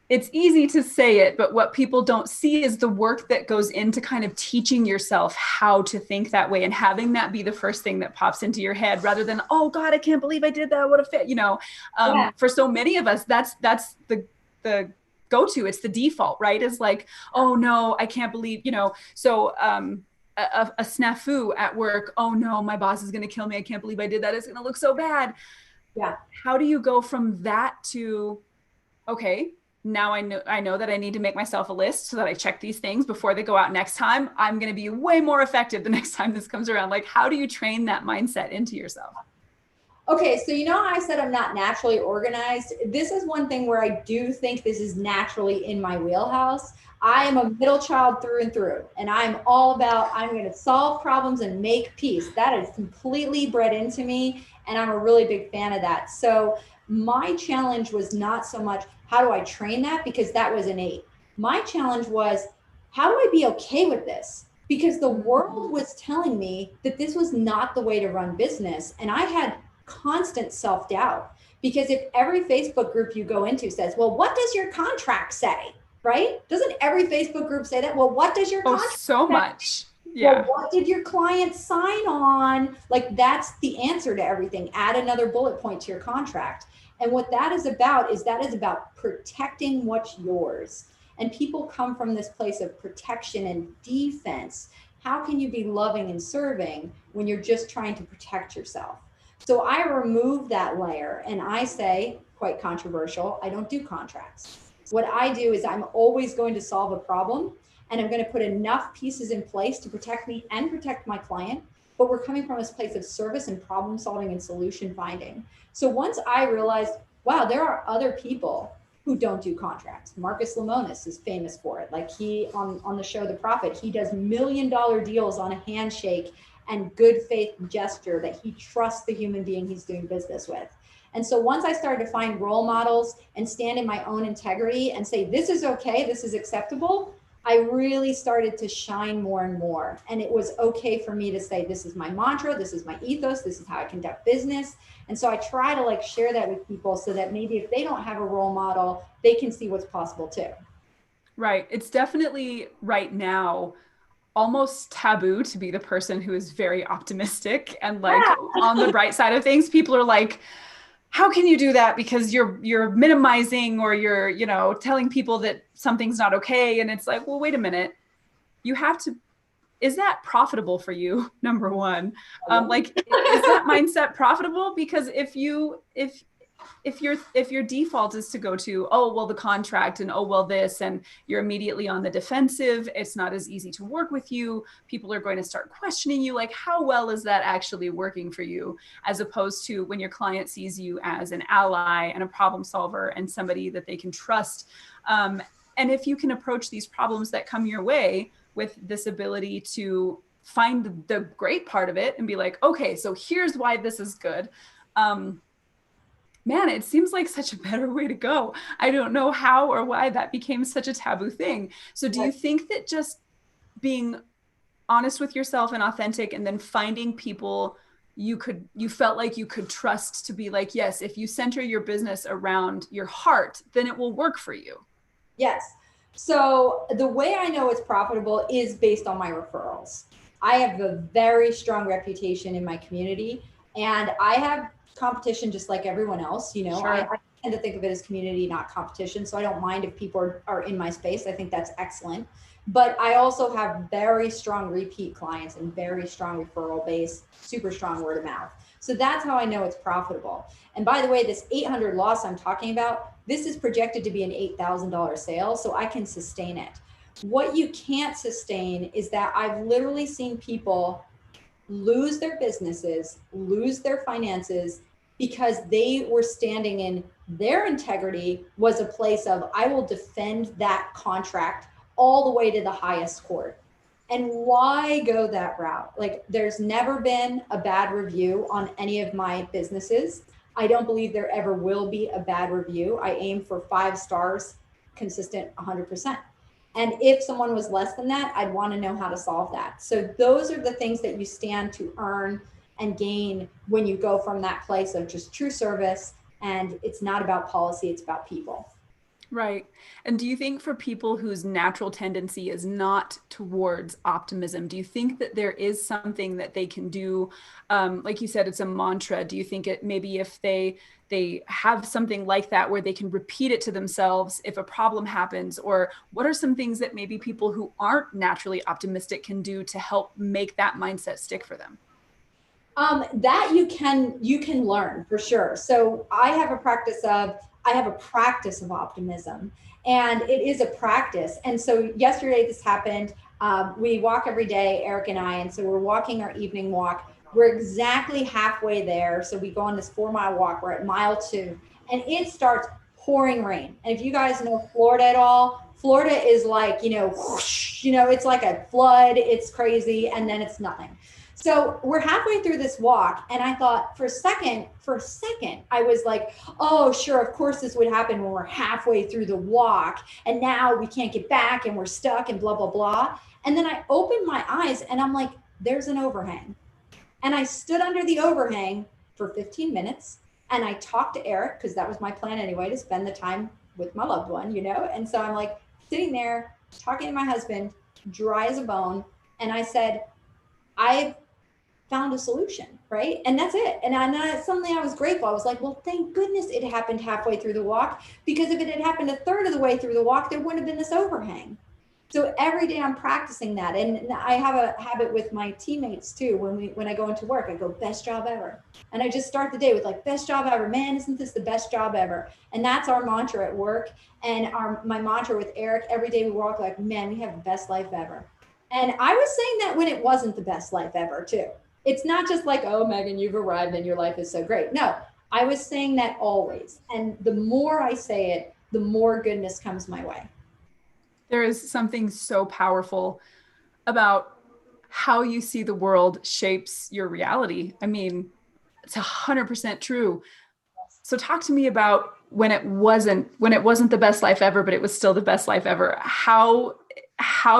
it's easy to say it, but what people don't see is the work that goes into kind of teaching yourself how to think that way and having that be the first thing that pops into your head, rather than, oh God, I can't believe I did that. What a fit, For so many of us, that's the go-to. It's the default, right? Is like, oh no, I can't believe, so a snafu at work. Oh no, my boss is going to kill me. I can't believe I did that. It's going to look so bad. Yeah. How do you go from that to, okay, now I know that I need to make myself a list so that I check these things before they go out next time. I'm going to be way more effective the next time this comes around. Like, how do you train that mindset into yourself? Okay, so I said I'm not naturally organized. This is one thing where I do think this is naturally in my wheelhouse. I am a middle child through and through, and I'm all about, I'm going to solve problems and make peace. That is completely bred into me, and I'm a really big fan of that. So my challenge was not so much, how do I train that? Because that was innate. My challenge was, how do I be okay with this? Because the world was telling me that this was not the way to run business. And I had constant self-doubt, because if every Facebook group you go into says, well, what does your contract say? Right? Doesn't every Facebook group say that? Well, what does your contract so say? Much. Yeah. Well, what did your client sign on? Like, that's the answer to everything. Add another bullet point to your contract. And what that is about protecting what's yours. And people come from this place of protection and defense. How can you be loving and serving when you're just trying to protect yourself? So I remove that layer and I say, quite controversial, I don't do contracts. What I do is I'm always going to solve a problem, and I'm going to put enough pieces in place to protect me and protect my client. But we're coming from this place of service and problem solving and solution finding. So once I realized, wow, there are other people who don't do contracts. Marcus Lemonis is famous for it. Like, he, on the show The Prophet, he does $1 million deals on a handshake and good faith gesture that he trusts the human being he's doing business with. And so once I started to find role models and stand in my own integrity and say, this is okay, this is acceptable, I really started to shine more and more. And it was okay for me to say, this is my mantra, this is my ethos, this is how I conduct business. And so I try to share that with people so that maybe if they don't have a role model, they can see what's possible too. Right. It's definitely right now almost taboo to be the person who is very optimistic and on the bright side of things. People are like, how can you do that? Because you're minimizing, or you're, telling people that something's not okay. And it's like, well, wait a minute. You have to, is that profitable for you? Number one, is that mindset profitable? Because if your default is to go to, oh, well, the contract, and oh, well, this, and you're immediately on the defensive, it's not as easy to work with you. People are going to start questioning you, like, how well is that actually working for you? As opposed to when your client sees you as an ally and a problem solver and somebody that they can trust. And if you can approach these problems that come your way with this ability to find the great part of it and be like, okay, so here's why this is good. Man, it seems like such a better way to go. I don't know how or why that became such a taboo thing. So do you think that just being honest with yourself and authentic and then finding people you felt like you could trust to be like, yes, if you center your business around your heart, then it will work for you? Yes. So the way I know it's profitable is based on my referrals. I have a very strong reputation in my community, and I have competition just like everyone else. Sure. I tend to think of it as community, not competition. So I don't mind if people are in my space. I think that's excellent. But I also have very strong repeat clients and very strong referral base, super strong word of mouth. So that's how I know it's profitable. And by the way, this 800 loss I'm talking about, this is projected to be an $8,000 sale, so I can sustain it. What you can't sustain is that I've literally seen people lose their businesses, lose their finances because they were standing in their integrity was a place of, I will defend that contract all the way to the highest court. And why go that route? Like, there's never been a bad review on any of my businesses. I don't believe there ever will be a bad review. I aim for 5 stars, consistent 100%. And if someone was less than that, I'd want to know how to solve that. So those are the things that you stand to earn and gain when you go from that place of just true service. And it's not about policy, it's about people. Right. And do you think for people whose natural tendency is not towards optimism, do you think that there is something that they can do? Like you said, it's a mantra. Do you think it maybe if they have something like that where they can repeat it to themselves if a problem happens, or what are some things that maybe people who aren't naturally optimistic can do to help make that mindset stick for them? That you can learn for sure. So I have a practice of optimism, and it is a practice. And so yesterday this happened. We walk every day, Eric and I, and so we're walking our evening walk. We're exactly halfway there. So we go on this 4 mile walk. We're at mile 2, and it starts pouring rain. And if you guys know Florida at all, Florida is like, whoosh, it's like a flood. It's crazy, and then it's nothing. So we're halfway through this walk, and I thought for a second, I was like, oh, sure, of course this would happen when we're halfway through the walk, and now we can't get back, and we're stuck, and blah, blah, blah. And then I opened my eyes, and I'm like, there's an overhang. And I stood under the overhang for 15 minutes, and I talked to Eric, because that was my plan anyway, to spend the time with my loved one, And so I'm like sitting there talking to my husband, dry as a bone, and I said, I've found a solution, right? And that's it. And suddenly I was grateful. I was like, well, thank goodness it happened halfway through the walk, because if it had happened a third of the way through the walk, there wouldn't have been this overhang. So every day I'm practicing that. And I have a habit with my teammates too. When I go into work, I go, best job ever. And I just start the day with like, best job ever. Man, isn't this the best job ever? And that's our mantra at work. And my mantra with Eric, every day we walk like, man, we have the best life ever. And I was saying that when it wasn't the best life ever too. It's not just like, oh, Megan, you've arrived and your life is so great. No, I was saying that always. And the more I say it, the more goodness comes my way. There is something so powerful about how you see the world shapes your reality. I mean, it's 100% true. So talk to me about when it wasn't the best life ever, but it was still the best life ever. How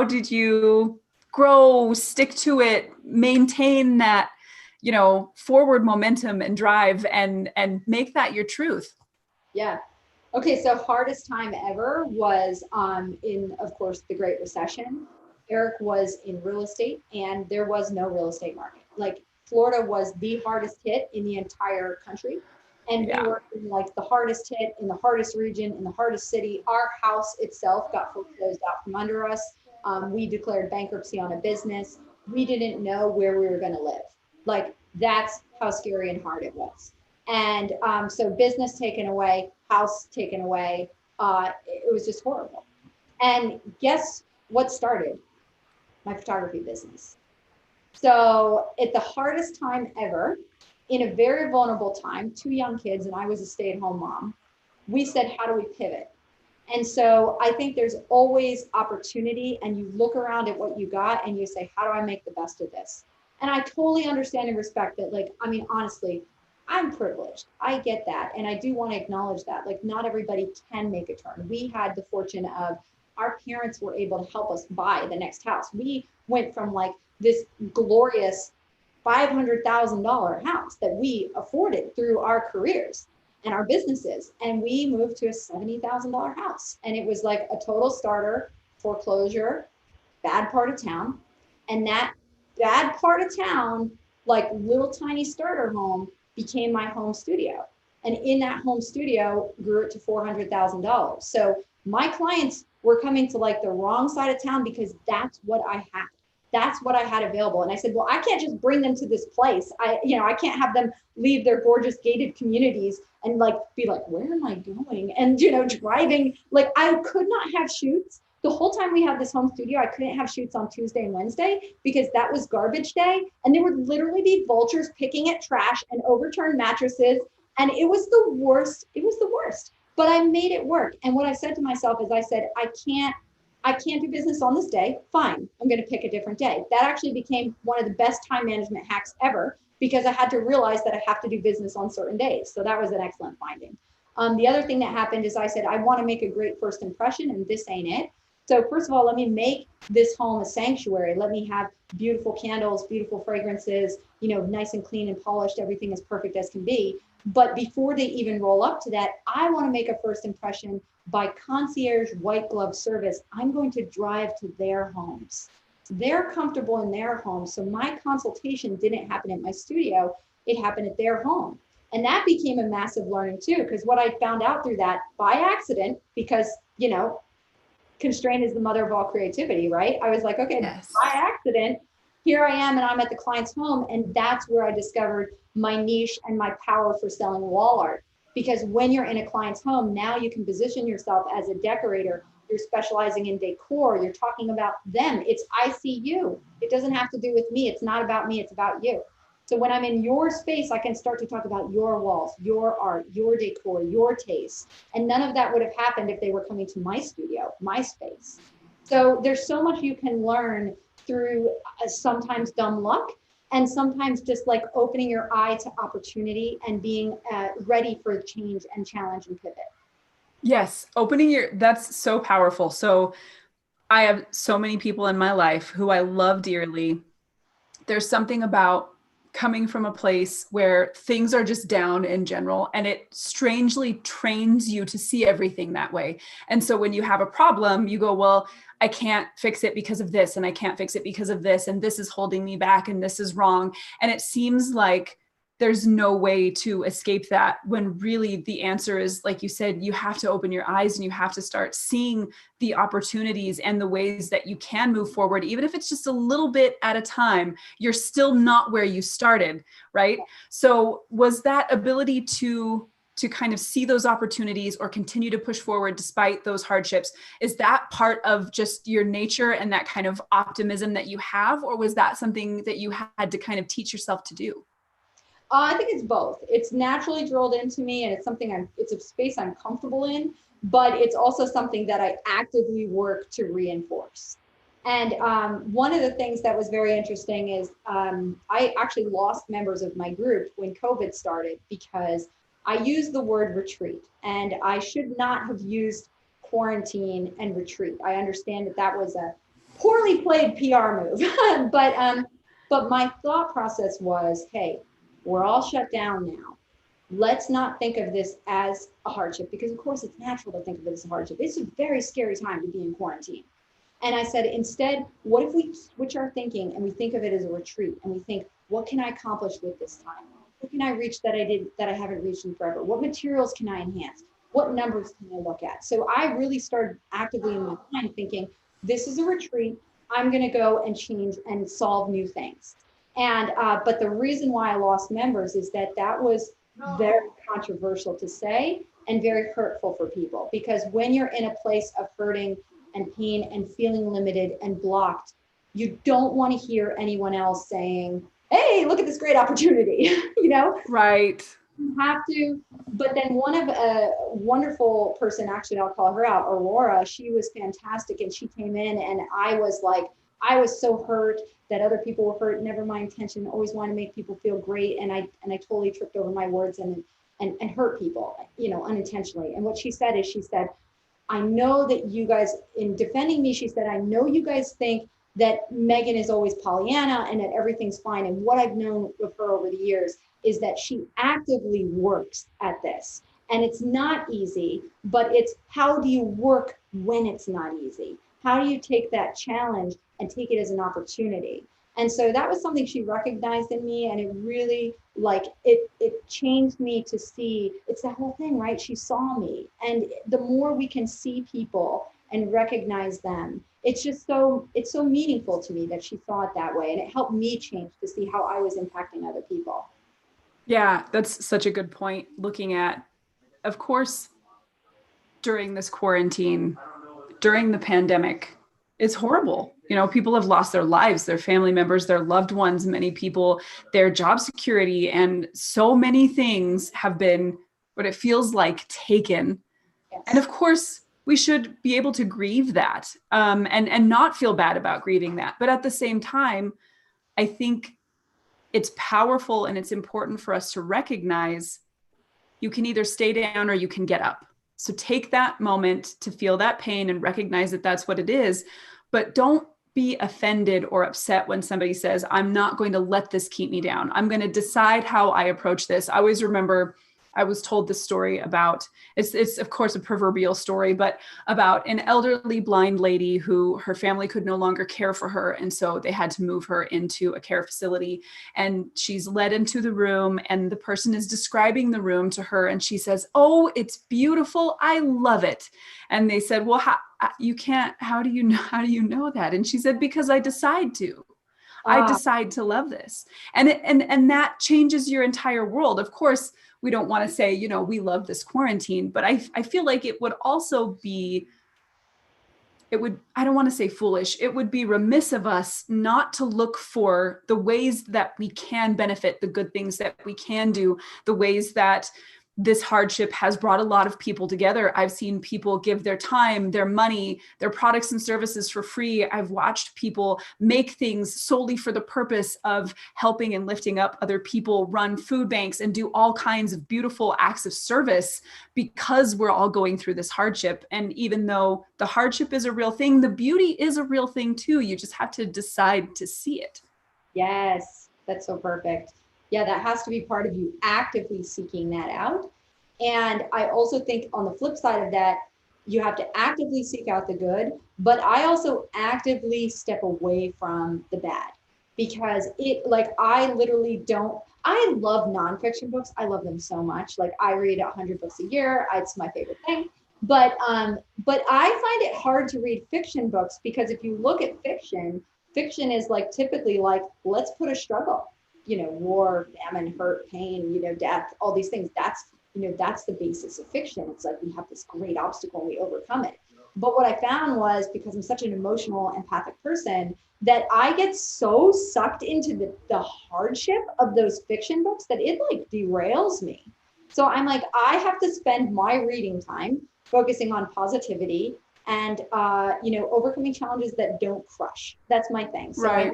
did you grow, stick to it, maintain that, forward momentum and drive and make that your truth? Yeah. Okay. So hardest time ever was in, of course, the Great Recession. Eric was in real estate, and there was no real estate market. Like, Florida was the hardest hit in the entire country. And we Yeah. were in like the hardest hit in the hardest region, in the hardest city. Our house itself got foreclosed out from under us. We declared bankruptcy on a business. We didn't know where we were going to live. Like, that's how scary and hard it was. And so business taken away, house taken away. It was just horrible. And guess what started? My photography business. So at the hardest time ever, in a very vulnerable time, 2 young kids, and I was a stay-at-home mom, we said, how do we pivot? And so I think there's always opportunity, and you look around at what you got and you say, how do I make the best of this? And I totally understand and respect that. Like, I mean, honestly, I'm privileged. I get that. And I do want to acknowledge that. Like, not everybody can make a turn. We had the fortune of our parents were able to help us buy the next house. We went from like this glorious $500,000 house that we afforded through our careers and our businesses. And we moved to a $70,000 house. And it was like a total starter, foreclosure, bad part of town. And that bad part of town, like little tiny starter home, became my home studio. And in that home studio, grew it to $400,000. So my clients were coming to like the wrong side of town because that's what I had. That's what I had available. And I said, well, I can't just bring them to this place. I can't have them leave their gorgeous gated communities and like be like, where am I going? And, driving, like I could not have shoots. The whole time we had this home studio, I couldn't have shoots on Tuesday and Wednesday because that was garbage day. And there would literally be vultures picking at trash and overturned mattresses. And it was the worst. It was the worst. But I made it work. And what I said to myself is I said, I can't do business on this day. Fine. I'm going to pick a different day. That actually became one of the best time management hacks ever because I had to realize that I have to do business on certain days. So that was an excellent finding. The other thing that happened is I said, I want to make a great first impression and this ain't it. So first of all, let me make this home a sanctuary. Let me have beautiful candles, beautiful fragrances, nice and clean and polished. Everything as perfect as can be. But before they even roll up to that, I want to make a first impression by concierge white glove service. I'm going to drive to their homes. They're comfortable in their homes. So my consultation didn't happen at my studio. It happened at their home. And that became a massive learning too, because what I found out through that by accident, because, constraint is the mother of all creativity, right? I was like, okay, yes. By accident, here I am and I'm at the client's home. And that's where I discovered my niche and my power for selling wall art. Because when you're in a client's home, now you can position yourself as a decorator. You're specializing in decor. You're talking about them. It's I see you. It doesn't have to do with me. It's not about me. It's about you. So when I'm in your space, I can start to talk about your walls, your art, your decor, your taste. And none of that would have happened if they were coming to my studio, my space. So there's so much you can learn through sometimes dumb luck and sometimes just like opening your eye to opportunity and being ready for change and challenge and pivot. Yes. That's so powerful. So I have so many people in my life who I love dearly. There's something about coming from a place where things are just down in general, and it strangely trains you to see everything that way. And so when you have a problem, you go, well, I can't fix it because of this, and I can't fix it because of this, and this is holding me back, and this is wrong. And it seems like there's no way to escape that, when really the answer is, like you said, you have to open your eyes and you have to start seeing the opportunities and the ways that you can move forward. Even if it's just a little bit at a time, you're still not where you started, right? So was that ability to kind of see those opportunities or continue to push forward despite those hardships, is that part of just your nature and that kind of optimism that you have? Or was that something that you had to kind of teach yourself to do? I think it's both. It's naturally drilled into me, and it's a space I'm comfortable in, but it's also something that I actively work to reinforce. And one of the things that was very interesting is I actually lost members of my group when COVID started because I used the word retreat, and I should not have used quarantine and retreat. I understand that was a poorly played PR move, but my thought process was, hey, we're all shut down now. Let's not think of this as a hardship, because of course it's natural to think of it as a hardship. It's a very scary time to be in quarantine. And I said, instead, what if we switch our thinking and we think of it as a retreat, and we think, what can I accomplish with this time? What can I reach that I haven't reached in forever? What materials can I enhance? What numbers can I look at? So I really started actively in my mind thinking, this is a retreat. I'm going to go and change and solve new things. And but the reason why I lost members is that was very controversial to say and very hurtful for people, because when you're in a place of hurting and pain and feeling limited and blocked, you don't want to hear anyone else saying, hey, look at this great opportunity, Right. You have to. But then one of a wonderful person, actually, I'll call her out, Aurora, she was fantastic. And she came in and I was like, I was so hurt that other people were hurt. Never my intention. Always want to make people feel great, and I totally tripped over my words and hurt people, unintentionally. And what she said is, she said, I know that you guys, in defending me, she said, I know you guys think that Megan is always Pollyanna and that everything's fine. And what I've known of her over the years is that she actively works at this. And it's not easy, but it's how do you work when it's not easy? How do you take that challenge and take it as an opportunity? And so that was something she recognized in me, and it really, like, it changed me to see, it's that whole thing, right? She saw me, and the more we can see people and recognize them, it's so meaningful to me that she saw it that way, and it helped me change to see how I was impacting other people. Yeah, that's such a good point. Looking at, of course, during this quarantine, during the pandemic, it's horrible. People have lost their lives, their family members, their loved ones, many people, their job security, and so many things have been what it feels like taken. Yes. And of course, we should be able to grieve that, and not feel bad about grieving that. But at the same time, I think it's powerful and it's important for us to recognize you can either stay down or you can get up. So take that moment to feel that pain and recognize that that's what it is, but don't be offended or upset when somebody says, I'm not going to let this keep me down. I'm going to decide how I approach this. I always remember I was told this story about, it's of course a proverbial story, but about an elderly blind lady who her family could no longer care for her. And so they had to move her into a care facility, and she's led into the room and the person is describing the room to her. And she says, oh, it's beautiful. I love it. And they said, well, how do you know that? And she said, because I decide to. I decide to love this. And that changes your entire world. Of course, we don't want to say, we love this quarantine, but I feel like it would also be, I don't want to say foolish. It would be remiss of us not to look for the ways that we can benefit, the good things that we can do, the ways that this hardship has brought a lot of people together. I've seen people give their time, their money, their products and services for free. I've watched people make things solely for the purpose of helping and lifting up other people, run food banks, and do all kinds of beautiful acts of service because we're all going through this hardship. And even though the hardship is a real thing, the beauty is a real thing too. You just have to decide to see it. Yes, that's so perfect. Yeah, that has to be part of you actively seeking that out. And I also think on the flip side of that, you have to actively seek out the good, but I also actively step away from the bad, because I love nonfiction books. I love them so much. Like, I read 100 books a year. It's my favorite thing. But I find it hard to read fiction books, because if you look at fiction is like typically like, let's put a struggle, war, famine, hurt, pain, death, all these things. That's the basis of fiction. It's like we have this great obstacle and we overcome it. But what I found was, because I'm such an emotional, empathic person, that I get so sucked into the hardship of those fiction books that it like derails me. So I'm like, I have to spend my reading time focusing on positivity and overcoming challenges that don't crush. That's my thing. So right.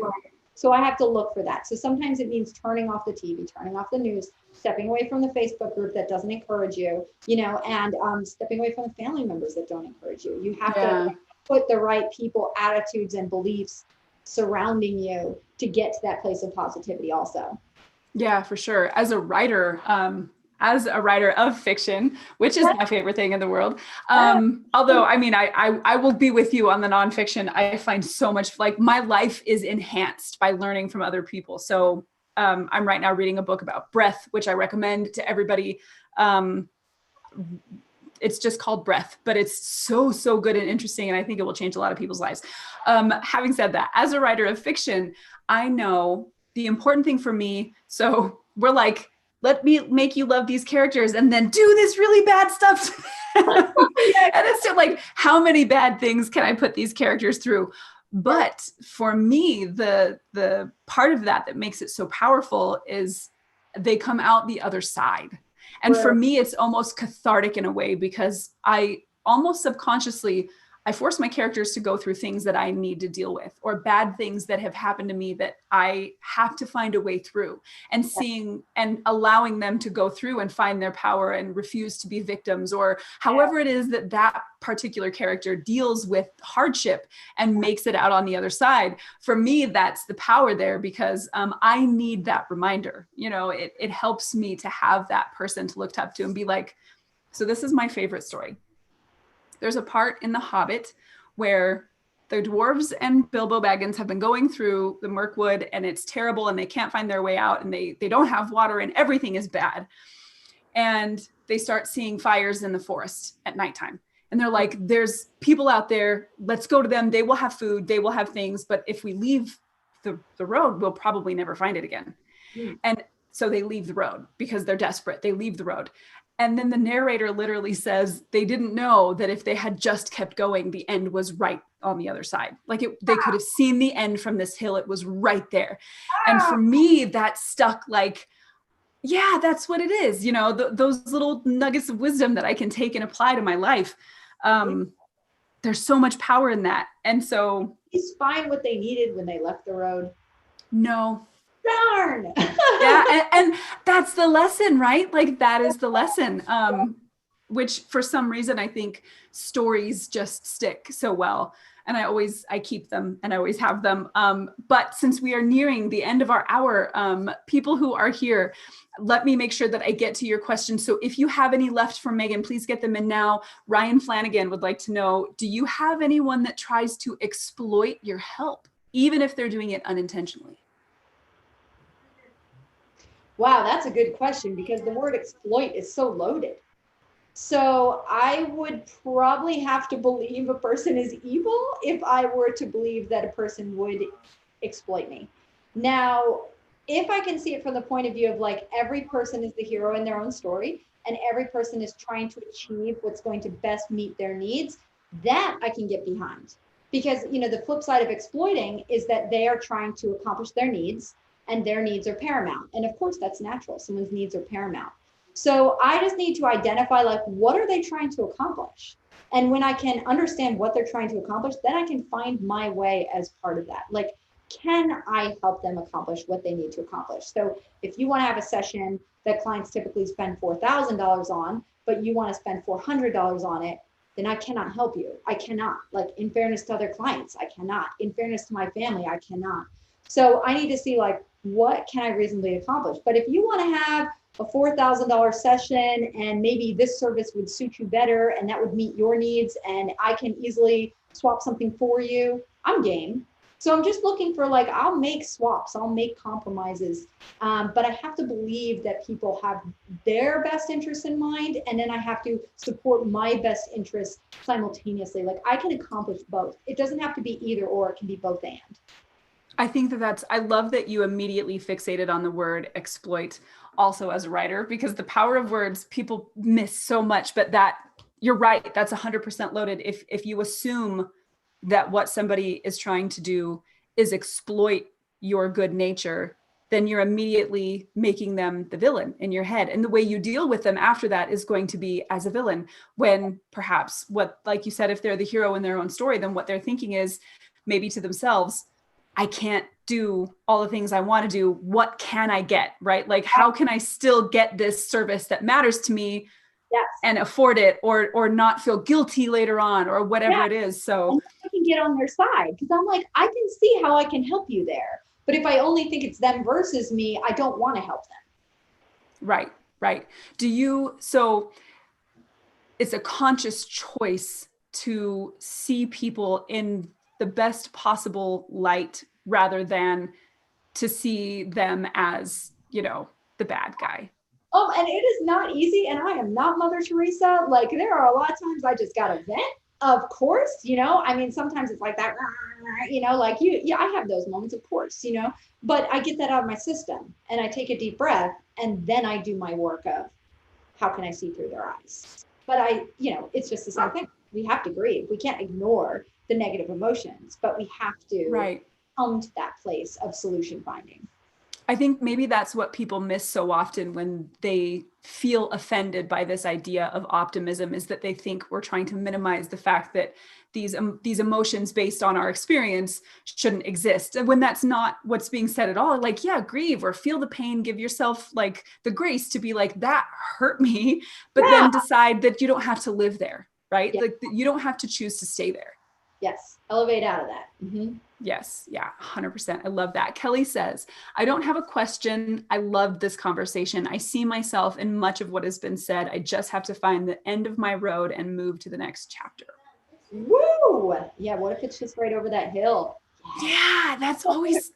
So I have to look for that. So sometimes it means turning off the TV, turning off the news, stepping away from the Facebook group that doesn't encourage you, and stepping away from the family members that don't encourage you. You have to put the right people, attitudes, and beliefs surrounding you to get to that place of positivity also. Yeah, for sure. As a writer of fiction, which is my favorite thing in the world. Although, I mean, I will be with you on the nonfiction. I find so much, like, my life is enhanced by learning from other people. So I'm right now reading a book about breath, which I recommend to everybody. It's just called Breath, but it's so good and interesting. And I think it will change a lot of people's lives. Having said that, as a writer of fiction, I know the important thing for me. So we're like, let me make you love these characters and then do this really bad stuff. And it's still like, how many bad things can I put these characters through? But for me, the part of that makes it so powerful is they come out the other side. And for me, it's almost cathartic in a way, because I almost subconsciously, I force my characters to go through things that I need to deal with, or bad things that have happened to me that I have to find a way through, and seeing and allowing them to go through and find their power and refuse to be victims, or however it is that that particular character deals with hardship and makes it out on the other side. For me, that's the power there, because I need that reminder. You know, it helps me to have that person to look up to and be like, so this is my favorite story. There's a part in The Hobbit where the dwarves and Bilbo Baggins have been going through the Mirkwood, and it's terrible, and they can't find their way out, and they don't have water, and everything is bad. And they start seeing fires in the forest at nighttime. And they're like, there's people out there, let's go to them. They will have food, they will have things. But if we leave the road, we'll probably never find it again. And so they leave the road because they're desperate. They leave the road. And then the narrator literally says they didn't know that if they had just kept going, the end was right on the other side. Like they could have seen the end from this hill. It was right there. And for me, that stuck like, yeah, that's what it is. You know, those little nuggets of wisdom that I can take and apply to my life. There's so much power in that. And so. He's find what they needed when they left the road. No. Darn. Yeah. And that's the lesson, right? Like that is the lesson, which for some reason, I think stories just stick so well. And I keep them and I always have them. But since we are nearing the end of our hour, people who are here, let me make sure that I get to your questions. So if you have any left for Megan, please get them in now. Ryan Flanagan would like to know, do you have anyone that tries to exploit your help, even if they're doing it unintentionally? Wow, that's a good question, because the word exploit is so loaded. So I would probably have to believe a person is evil if I were to believe that a person would exploit me. Now, if I can see it from the point of view of like every person is the hero in their own story and every person is trying to achieve what's going to best meet their needs, that I can get behind. Because, you know, the flip side of exploiting is that they are trying to accomplish their needs, and their needs are paramount. And of course, that's natural. Someone's needs are paramount. So I just need to identify, like, what are they trying to accomplish? And when I can understand what they're trying to accomplish, then I can find my way as part of that. Like, can I help them accomplish what they need to accomplish? So if you want to have a session that clients typically spend $4,000 on, but you want to spend $400 on it, then I cannot help you. I cannot. Like, in fairness to other clients, I cannot. In fairness to my family, I cannot. So I need to see, like, what can I reasonably accomplish? But if you want to have a $4,000 session and maybe this service would suit you better and that would meet your needs and I can easily swap something for you, I'm game. So I'm just looking for, like, I'll make swaps, I'll make compromises, but I have to believe that people have their best interests in mind, and then I have to support my best interests simultaneously. Like, I can accomplish both. It doesn't have to be either or, it can be both and. I think I love that you immediately fixated on the word exploit also as a writer, because the power of words, people miss so much, but that you're right. That's 100% loaded. If you assume that what somebody is trying to do is exploit your good nature, then you're immediately making them the villain in your head. And the way you deal with them after that is going to be as a villain, when perhaps like you said, if they're the hero in their own story, then what they're thinking is maybe to themselves, I can't do all the things I want to do. What can I get, right? Like, how can I still get this service that matters to me? Yes. And afford it, or not feel guilty later on, or whatever it is. So and I can get on their side, because I'm like, I can see how I can help you there. But if I only think it's them versus me, I don't want to help them. Right. So it's a conscious choice to see people in the best possible light rather than to see them as, you know, the bad guy. And it is not easy, and I am not Mother Teresa. Like, there are a lot of times I just gotta vent, of course, you know. I mean, sometimes it's like that, you know, like I have those moments, of course, you know, but I get that out of my system and I take a deep breath, and then I do my work of how can I see through their eyes. But it's just the same thing. We have to grieve. We can't ignore the negative emotions, but we have to come to that place of solution finding. I think maybe that's what people miss so often when they feel offended by this idea of optimism, is that they think we're trying to minimize the fact that these emotions based on our experience shouldn't exist. And when that's not what's being said at all, like, yeah, grieve or feel the pain, give yourself like the grace to be like, that hurt me, but then decide that you don't have to live there, right? Yeah. Like you don't have to choose to stay there. Yes. Elevate out of that. Mm-hmm. Yes. Yeah. 100%. I love that. Kelly says, I don't have a question. I loved this conversation. I see myself in much of what has been said. I just have to find the end of my road and move to the next chapter. Woo! Yeah. What if it's just right over that hill? Yeah. That's always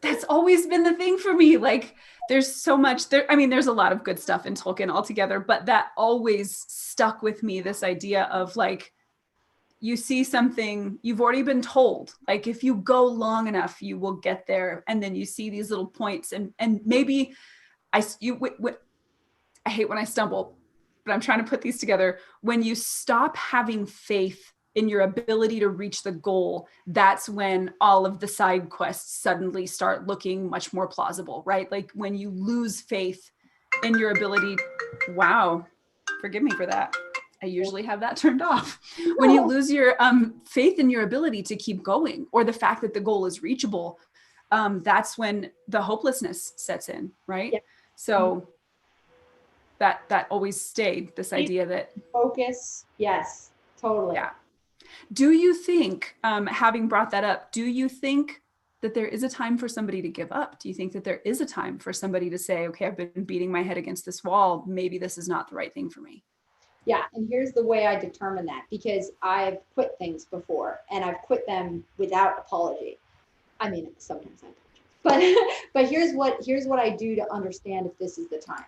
been the thing for me. Like there's so much there. I mean, there's a lot of good stuff in Tolkien altogether, but that always stuck with me. This idea of like, you see something you've already been told, like if you go long enough you will get there, and then you see these little points, and maybe I hate when I stumble, but I'm trying to put these together. When you stop having faith in your ability to reach the goal, that's when all of the side quests suddenly start looking much more plausible, right? Like when you lose faith in your ability, wow, forgive me for that. I usually have that turned off. When you lose your faith in your ability to keep going, or the fact that the goal is reachable, that's when the hopelessness sets in, right? Yeah. So that always stayed, this idea that focus. Yes, totally. Yeah. Do you think, having brought that up, do you think that there is a time for somebody to give up? Do you think that there is a time for somebody to say, okay, I've been beating my head against this wall. Maybe this is not the right thing for me? Yeah. And here's the way I determine that, because I've quit things before and I've quit them without apology. I mean, sometimes I apologize, but here's what I do to understand if this is the time.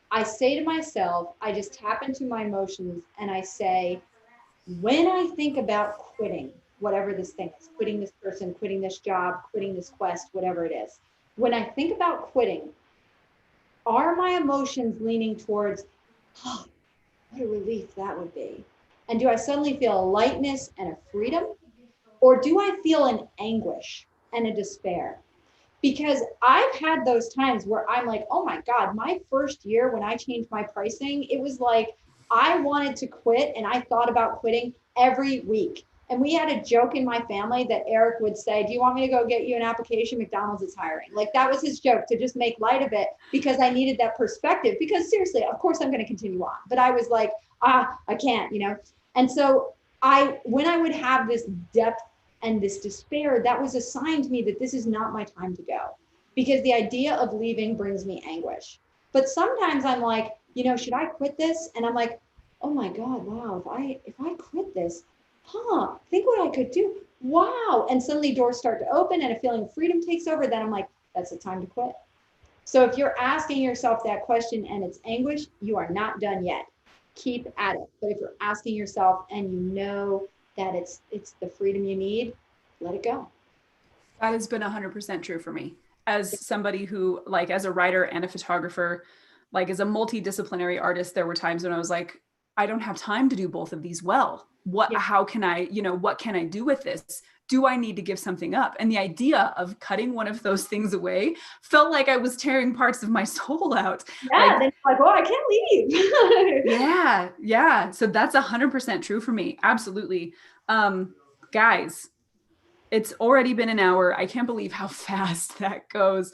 I say to myself, I just tap into my emotions and I say, when I think about quitting, whatever this thing is, quitting this person, quitting this job, quitting this quest, whatever it is, when I think about quitting, are my emotions leaning towards, oh, what a relief that would be? And do I suddenly feel a lightness and a freedom? Or do I feel an anguish and a despair? Because I've had those times where I'm like, oh my God, my first year when I changed my pricing, it was like I wanted to quit and I thought about quitting every week. And we had a joke in my family that Eric would say, do you want me to go get you an application? McDonald's is hiring. Like that was his joke, to just make light of it, because I needed that perspective. Because seriously, of course I'm going to continue on. But I was like, I can't, you know? And so when I would have this depth and this despair, that was a sign to me that this is not my time to go, because the idea of leaving brings me anguish. But sometimes I'm like, you know, should I quit this? And I'm like, oh my God, wow, if I quit this, think what I could do. Wow. And suddenly doors start to open and a feeling of freedom takes over. Then I'm like, that's the time to quit. So if you're asking yourself that question and it's anguish, you are not done yet. Keep at it. But if you're asking yourself and you know that it's the freedom you need, let it go. That has been 100% true for me. As somebody who, like, as a writer and a photographer, like as a multidisciplinary artist, there were times when I was like, I don't have time to do both of these well. How can I, what can I do with this? Do I need to give something up? And the idea of cutting one of those things away felt like I was tearing parts of my soul out. Yeah, then like, oh, I can't leave. Yeah. So that's 100% true for me. Absolutely. Guys, it's already been an hour. I can't believe how fast that goes.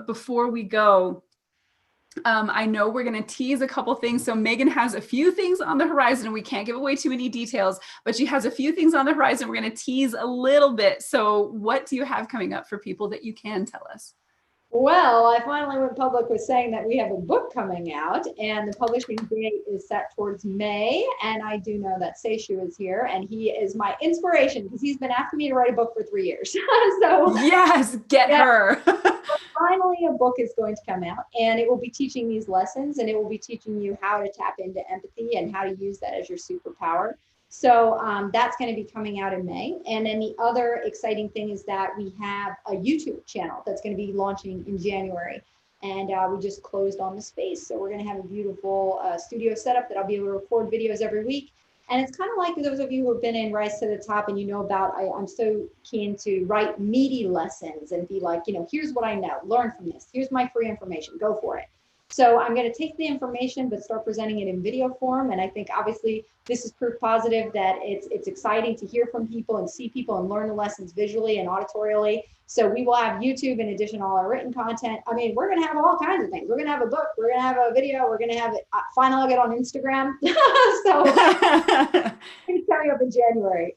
Before we go, I know we're going to tease a couple things. So Megan has a few things on the horizon. We can't give away too many details, but she has a few things on the horizon. We're going to tease a little bit. So what do you have coming up for people that you can tell us? Well, I finally went public with saying that we have a book coming out, and the publishing date is set towards May. And I do know that Seishu is here, and he is my inspiration because he's been asking me to write a book for 3 years. So yes, get her. Finally, a book is going to come out, and it will be teaching these lessons, and it will be teaching you how to tap into empathy and how to use that as your superpower. So that's going to be coming out in May. And then the other exciting thing is that we have a YouTube channel that's going to be launching in January. And we just closed on the space. So we're going to have a beautiful studio setup that I'll be able to record videos every week. And it's kind of like those of you who have been in Rise to the Top and you know about, I'm so keen to write meaty lessons and be like, here's what I know, learn from this. Here's my free information, go for it. So I'm going to take the information, but start presenting it in video form. And I think obviously this is proof positive that it's exciting to hear from people and see people and learn the lessons visually and auditorially. So we will have YouTube in addition to all our written content. I mean, we're going to have all kinds of things. We're going to have a book. We're going to have a video. We're going to have it. Finally, I'll get on Instagram. So I'm carry up in January.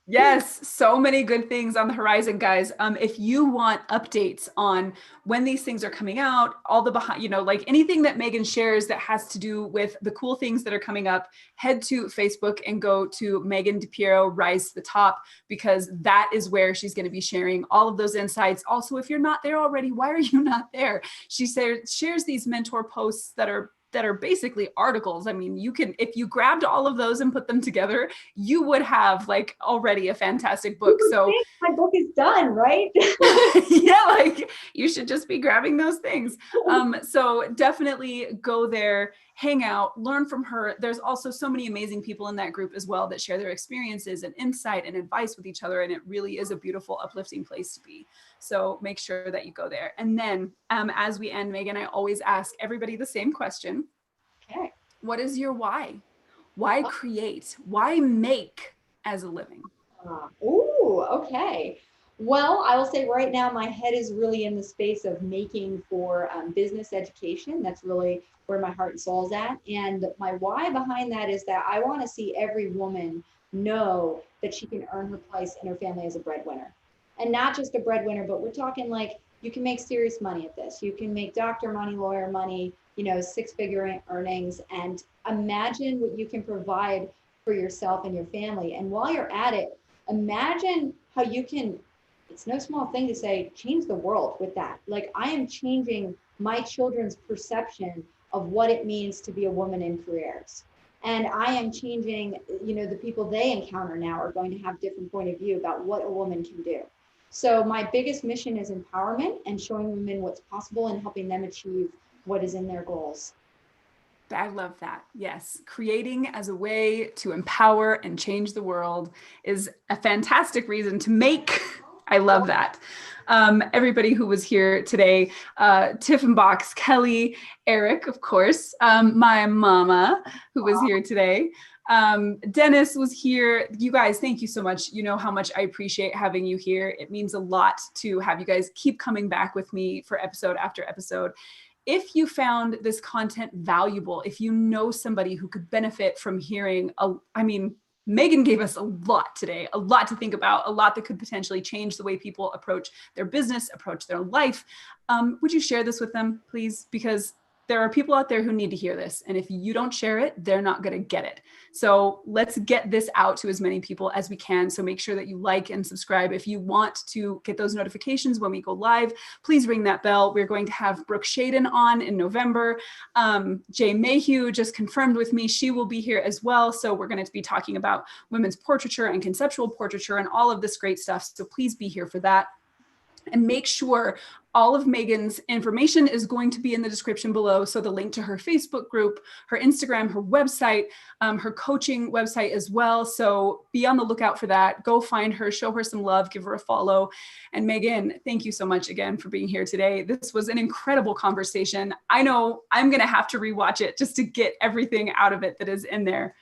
Yes, so many good things on the horizon, guys. If you want updates on when these things are coming out, all the behind, like anything that Megan shares that has to do with the cool things that are coming up, head to Facebook and go to Megan DiPiero, Rise to the Top, because that is where she's going to be sharing all of those insights. Also, if you're not there already, why are you not there? She shares these mentor posts that are basically articles. I mean, you can, if you grabbed all of those and put them together, you would have like already a fantastic book. So my book is done, right? yeah, like you should just be grabbing those things. So definitely go there, hang out, learn from her. There's also so many amazing people in that group as well that share their experiences and insight and advice with each other. And it really is a beautiful, uplifting place to be. So make sure that you go there. And then as we end, Megan, I always ask everybody the same question. Okay. What is your why? Why create? Why make as a living? Okay. Well, I will say right now, my head is really in the space of making for business education. That's really where my heart and soul is at. And my why behind that is that I want to see every woman know that she can earn her place in her family as a breadwinner. And not just a breadwinner, but we're talking like you can make serious money at this. You can make doctor money, lawyer money, six-figure earnings, and imagine what you can provide for yourself and your family. And while you're at it, imagine how you can, it's no small thing to say, change the world with that. Like I am changing my children's perception of what it means to be a woman in careers. And I am changing, the people they encounter now are going to have different point of view about what a woman can do. So my biggest mission is empowerment and showing women what's possible and helping them achieve what is in their goals. I love that. Yes. Creating as a way to empower and change the world is a fantastic reason to make. I love that. Everybody who was here today, Tiff and Box, Kelly, Eric, of course, my mama who was here today. Dennis was here. You guys, thank you so much. You know how much I appreciate having you here. It means a lot to have you guys keep coming back with me for episode after episode. If you found this content valuable, if you know somebody who could benefit from hearing, Megan gave us a lot today, a lot to think about, a lot that could potentially change the way people approach their business, approach their life. Would you share this with them, please? Because there are people out there who need to hear this. And if you don't share it, they're not going to get it. So let's get this out to as many people as we can. So make sure that you like and subscribe. If you want to get those notifications when we go live, please ring that bell. We're going to have Brooke Shaden on in November. Jay Mayhew just confirmed with me. She will be here as well. So we're going to be talking about women's portraiture and conceptual portraiture and all of this great stuff. So please be here for that. And make sure all of Megan's information is going to be in the description below. So the link to her Facebook group, her Instagram, her website, her coaching website as well. So be on the lookout for that. Go find her, show her some love, give her a follow. And Megan, thank you so much again for being here today. This was an incredible conversation. I know I'm going to have to rewatch it just to get everything out of it that is in there.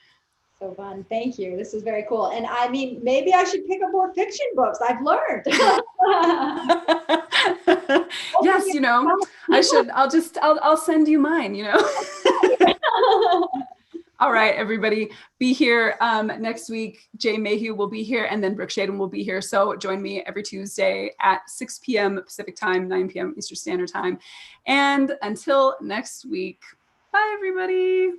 So fun. Thank you. This is very cool. And I mean, maybe I should pick up more fiction books. I've learned. Yes, I should. I'll send you mine, All right, everybody, be here next week. Jay Mayhew will be here, and then Brooke Shaden will be here. So join me every Tuesday at 6 p.m. Pacific time, 9 p.m. Eastern Standard Time. And until next week, bye, everybody.